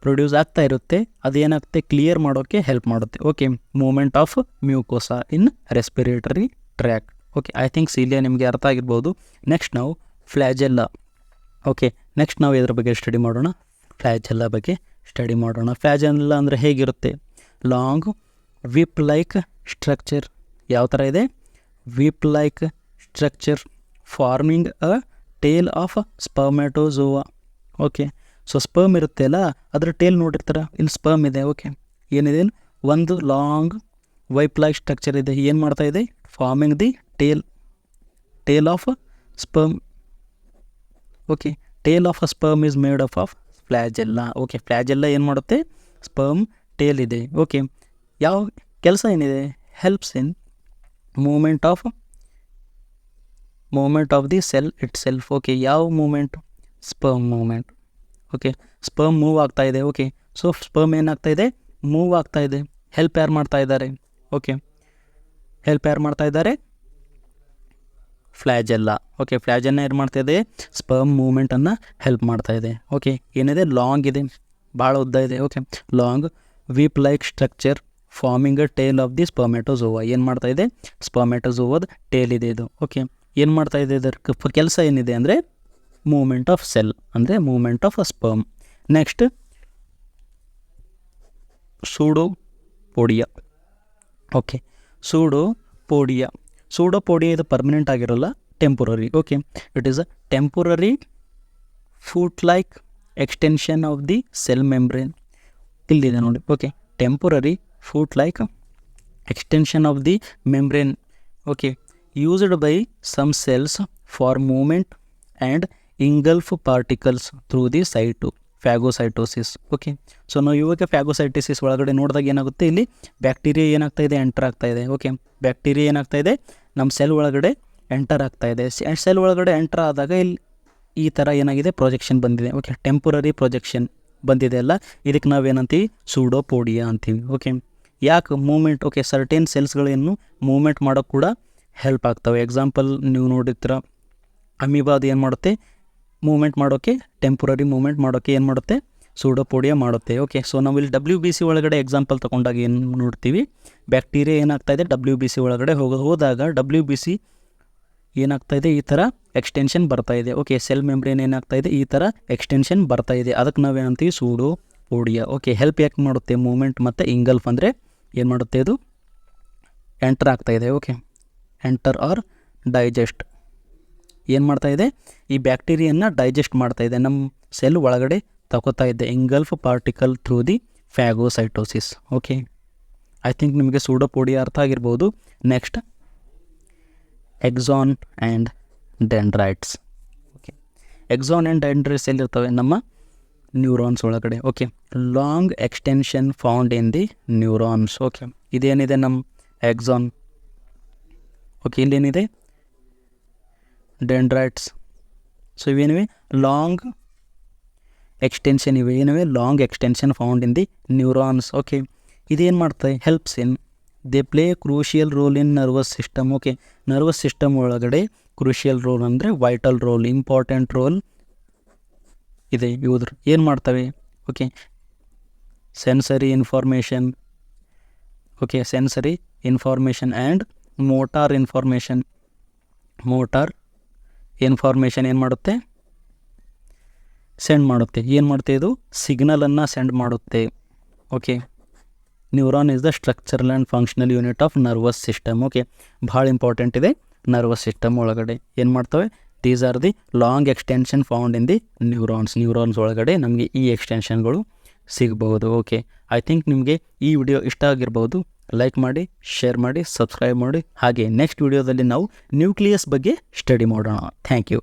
ಪ್ರೊಡ್ಯೂಸ್ ಆಗ್ತಾ ಇರುತ್ತೆ, ಅದೇನಾಗುತ್ತೆ, ಕ್ಲಿಯರ್ ಮಾಡೋಕ್ಕೆ ಹೆಲ್ಪ್ ಮಾಡುತ್ತೆ. Okay, movement of mucosa in respiratory tract. Okay, I think cilia ನಿಮಗೆ ಅರ್ಥ ಆಗಿರ್ಬೋದು. ನೆಕ್ಸ್ಟ್ ನಾವು ಫ್ಲ್ಯಾಜೆಲ್ಲಾ. ಓಕೆ, ನೆಕ್ಸ್ಟ್ ನಾವು ಇದ್ರ ಬಗ್ಗೆ ಸ್ಟಡಿ ಮಾಡೋಣ, ಫ್ಲ್ಯಾಜೆಲ್ಲಾ ಬಗ್ಗೆ ಸ್ಟಡಿ ಮಾಡೋಣ. ಫ್ಲ್ಯಾಜೆಲ್ಲಾ ಅಂದರೆ ಹೇಗಿರುತ್ತೆ, ಲಾಂಗ್ ವಿಪ್ ಲೈಕ್ ಸ್ಟ್ರಕ್ಚರ್. ಯಾವ ಥರ ಇದೆ, whip like structure forming a tail of spermatozoa. Okay, so sperm ಇರುತ್ತೆ ಅಲ್ಲ, ಅದರ ಟೇಲ್ ನೋಡಿರ್ತಾರ, ಇಲ್ಲಿ ಸ್ಪರ್ಮ್ ಇದೆ. ಓಕೆ, ಏನಿದೆ, ಒಂದು ಲಾಂಗ್ ವೈಪ್ ಲೈಕ್ ಸ್ಟ್ರಕ್ಚರ್ ಇದೆ, ಏನು ಮಾಡ್ತಾ ಇದೆ, forming the tail of sperm. Okay, tail of a sperm is made of flagella. Okay, flagella ಏನು ಮಾಡುತ್ತೆ, ಸ್ಪರ್ಮ್ ಟೇಲ್ ಇದೆ. ಓಕೆ, ಯಾವ ಕೆಲಸ ಏನಿದೆ, helps in movement of the cell itself. Okay, ಯಾವ movement, sperm movement. Okay, sperm move ಆಗ್ತಾ ಇದೆ. Okay, so sperm ಏನಾಗ್ತಾ ಇದೆ, ಮೂವ್ ಆಗ್ತಾ ಇದೆ. ಹೆಲ್ಪ್ ಯಾರು ಮಾಡ್ತಾ ಇದ್ದಾರೆ, ಓಕೆ, ಹೆಲ್ಪ್ ಯಾರು ಮಾಡ್ತಾ ಇದ್ದಾರೆ, ಫ್ಲ್ಯಾಜೆಲ್ಲಾ. ಓಕೆ, ಫ್ಲ್ಯಾಜೆಲ್ಲಾ ಏನು ಮಾಡ್ತಾ ಇದೆ, ಸ್ಪರ್ಮ್ ಮೂವ್ಮೆಂಟನ್ನು ಹೆಲ್ಪ್ ಮಾಡ್ತಾ ಇದೆ. ಓಕೆ, ಏನಿದೆ, ಲಾಂಗ್ ಇದೆ, ಭಾಳ ಉದ್ದ ಇದೆ. Okay, long whip like structure forming a tail of the spermatozoa. ಏನು ಮಾಡ್ತಾ ಇದೆ, ಸ್ಪರ್ಮೆಟೋಜೋವಾದ ಟೇಲ್ ಇದೆ ಇದು. ಓಕೆ, ಏನು ಮಾಡ್ತಾ ಇದೆ, ಇದರ ಕೆಲಸ ಏನಿದೆ ಅಂದರೆ ಮೂವ್ಮೆಂಟ್ ಆಫ್ ಸೆಲ್, ಅಂದರೆ movement of a sperm. Next pseudopodia. Okay, pseudopodia ಇದು ಪರ್ಮನೆಂಟ್ ಆಗಿರೋಲ್ಲ, temporary. Okay, it is a temporary foot like extension of the cell membrane. ಇಲ್ಲಿದೆ ನೋಡಿ. Okay, temporary foot like extension of the membrane. Okay, used by some cells for movement and engulf particles through the phagocytosis. Okay, so ನಾವು ಇವಾಗ phagocytosis ಒಳಗಡೆ ನೋಡಿದಾಗ ಏನಾಗುತ್ತೆ, ಇಲ್ಲಿ bacteria ಏನಾಗ್ತಾ ಇದೆ, ಎಂಟರ್ ಆಗ್ತಾ ಇದೆ. ಓಕೆ, ಬ್ಯಾಕ್ಟೀರಿಯಾ ಏನಾಗ್ತಾ ಇದೆ, ನಮ್ಮ ಸೆಲ್ ಒಳಗಡೆ ಎಂಟರ್ ಆಗ್ತಾ ಇದೆ. ಸೆಲ್ ಒಳಗಡೆ ಎಂಟರ್ ಆದಾಗ ಇಲ್ಲಿ ಈ ಥರ ಏನಾಗಿದೆ, ಪ್ರೊಜೆಕ್ಷನ್ ಬಂದಿದೆ. ಓಕೆ, ಟೆಂಪೊರರಿ ಪ್ರೊಜೆಕ್ಷನ್ ಬಂದಿದೆ ಅಲ್ಲ, ಇದಕ್ಕೆ ನಾವೇನಂತೀವಿ, ಸೂಡೋಪೋಡಿಯಾ ಅಂತೀವಿ. ಓಕೆ, ಯಾಕೆ ಮೂವ್ಮೆಂಟ್, ಓಕೆ, ಸರ್ಟೇನ್ ಸೆಲ್ಸ್ಗಳೇನು ಮೂವ್ಮೆಂಟ್ ಮಾಡೋಕ್ಕೆ ಕೂಡ ಹೆಲ್ಪ್ ಆಗ್ತವೆ. ಎಕ್ಸಾಂಪಲ್ ನೀವು ನೋಡಿರ್ತೀರ, ಅಮೀಬಾದು ಏನು ಮಾಡುತ್ತೆ, ಮೂವ್ಮೆಂಟ್ ಮಾಡೋಕ್ಕೆ, ಟೆಂಪೊರರಿ ಮೂವ್ಮೆಂಟ್ ಮಾಡೋಕ್ಕೆ ಏನು ಮಾಡುತ್ತೆ, ಸೂಡೋಪೋಡಿಯಾ ಮಾಡುತ್ತೆ. ಓಕೆ, ಸೊ ನಾವು ಇಲ್ಲಿ WBC ಒಳಗಡೆ ಎಕ್ಸಾಂಪಲ್ ತೊಗೊಂಡಾಗ ಏನು ನೋಡ್ತೀವಿ, ಬ್ಯಾಕ್ಟೀರಿಯಾ ಏನಾಗ್ತಾ ಇದೆ, WBC ಒಳಗಡೆ ಹೋದಾಗ WBC ಏನಾಗ್ತಾ ಇದೆ, ಈ ಥರ ಎಕ್ಸ್ಟೆನ್ಷನ್ ಬರ್ತಾ ಇದೆ. ಓಕೆ, ಸೆಲ್ ಮೆಂಬ್ರೇನ್ ಏನಾಗ್ತಾ ಇದೆ, ಈ ಥರ ಎಕ್ಸ್ಟೆನ್ಷನ್ ಬರ್ತಾ ಇದೆ. ಅದಕ್ಕೆ ನಾವೇನಂತೀವಿ, ಸೂಡೋಪೋಡಿಯಾ. ಓಕೆ, ಹೆಲ್ಪ್ ಯಾಕೆ ಮಾಡುತ್ತೆ, ಮೂವ್ಮೆಂಟ್ ಮತ್ತು ಇಂಗಲ್ಫ್ ಅಂದರೆ ಏನು ಮಾಡುತ್ತೆ, ಇದು ಎಂಟರ್ ಆಗ್ತಾ ಇದೆ. ಓಕೆ, ಎಂಟರ್ ಆರ್ ಡೈಜೆಸ್ಟ್ ಏನು ಮಾಡ್ತಾ ಇದೆ, ಈ ಬ್ಯಾಕ್ಟೀರಿಯನ್ನ ಡೈಜೆಸ್ಟ್ ಮಾಡ್ತಾ ಇದೆ, ನಮ್ಮ ಸೆಲ್ ಒಳಗಡೆ ತಗೋತಾ ಇದೆ, engulf particle through the phagocytosis. Okay, I think ನಿಮಗೆ ಸೂಡೋಪೋಡಿಯಾ ಅರ್ಥ ಆಗಿರ್ಬೋದು. Next axon and dendrites. Okay, axon and dendrites ಎಲ್ಲಿರ್ತವೆ, ನಮ್ಮ ನ್ಯೂರಾನ್ಸ್ ಒಳಗಡೆ. Okay, long extension found in the neurons. Okay, ಇದೇನಿದೆ ನಮ್ಮ ಎಕ್ಸಾನ್. ಓಕೆ, ಇಲ್ಲೇನಿದೆ ಡೆಂಡ್ರೈಟ್ಸ್. ಸೊ ಇವೇನಿವೆ ಲಾಂಗ್ ಎಕ್ಸ್ಟೆನ್ಷನ್, ಇವೇನಿವೆ long extension found in the neurons. Okay, ಇದೇನು ಮಾಡ್ತವೆ, helps in, they play crucial role in nervous system. Okay, nervous system ಒಳಗಡೆ crucial role ಅಂದರೆ vital role, important role ಇದೆ. ಇವ್ರು ಏನು ಮಾಡ್ತವೆ, okay, sensory information. Okay, sensory information and motor information ಏನು ಮಾಡುತ್ತೆ, ಸೆಂಡ್ ಮಾಡುತ್ತೆ. ಏನು ಮಾಡುತ್ತೆ, ಇದು ಸಿಗ್ನಲನ್ನು ಸೆಂಡ್ ಮಾಡುತ್ತೆ. Okay, neuron is the structural and functional unit of nervous system. Okay, ಭಾಳ ಇಂಪಾರ್ಟೆಂಟ್ ಇದೆ ನರ್ವಸ್ ಸಿಸ್ಟಮ್ ಒಳಗಡೆ. ಏನು ಮಾಡ್ತವೆ, these are the long extension found in the neurons ಒಳಗಡೆ ನಮಗೆ ಈ ಎಕ್ಸ್ಟೆನ್ಷನ್ಗಳು ಸಿಗಬಹುದು. ಓಕೆ, ಐ ಥಿಂಕ್ ನಿಮಗೆ ಈ ವಿಡಿಯೋ ಇಷ್ಟ ಆಗಿರ್ಬೋದು. ಲೈಕ್ ಮಾಡಿ, ಶೇರ್ ಮಾಡಿ, ಸಬ್ಸ್ಕ್ರೈಬ್ ಮಾಡಿ. ಹಾಗೆ ನೆಕ್ಸ್ಟ್ ವಿಡಿಯೋದಲ್ಲಿ ನಾವು ನ್ಯೂಕ್ಲಿಯಸ್ ಬಗ್ಗೆ ಸ್ಟಡಿ ಮಾಡೋಣ. Thank you.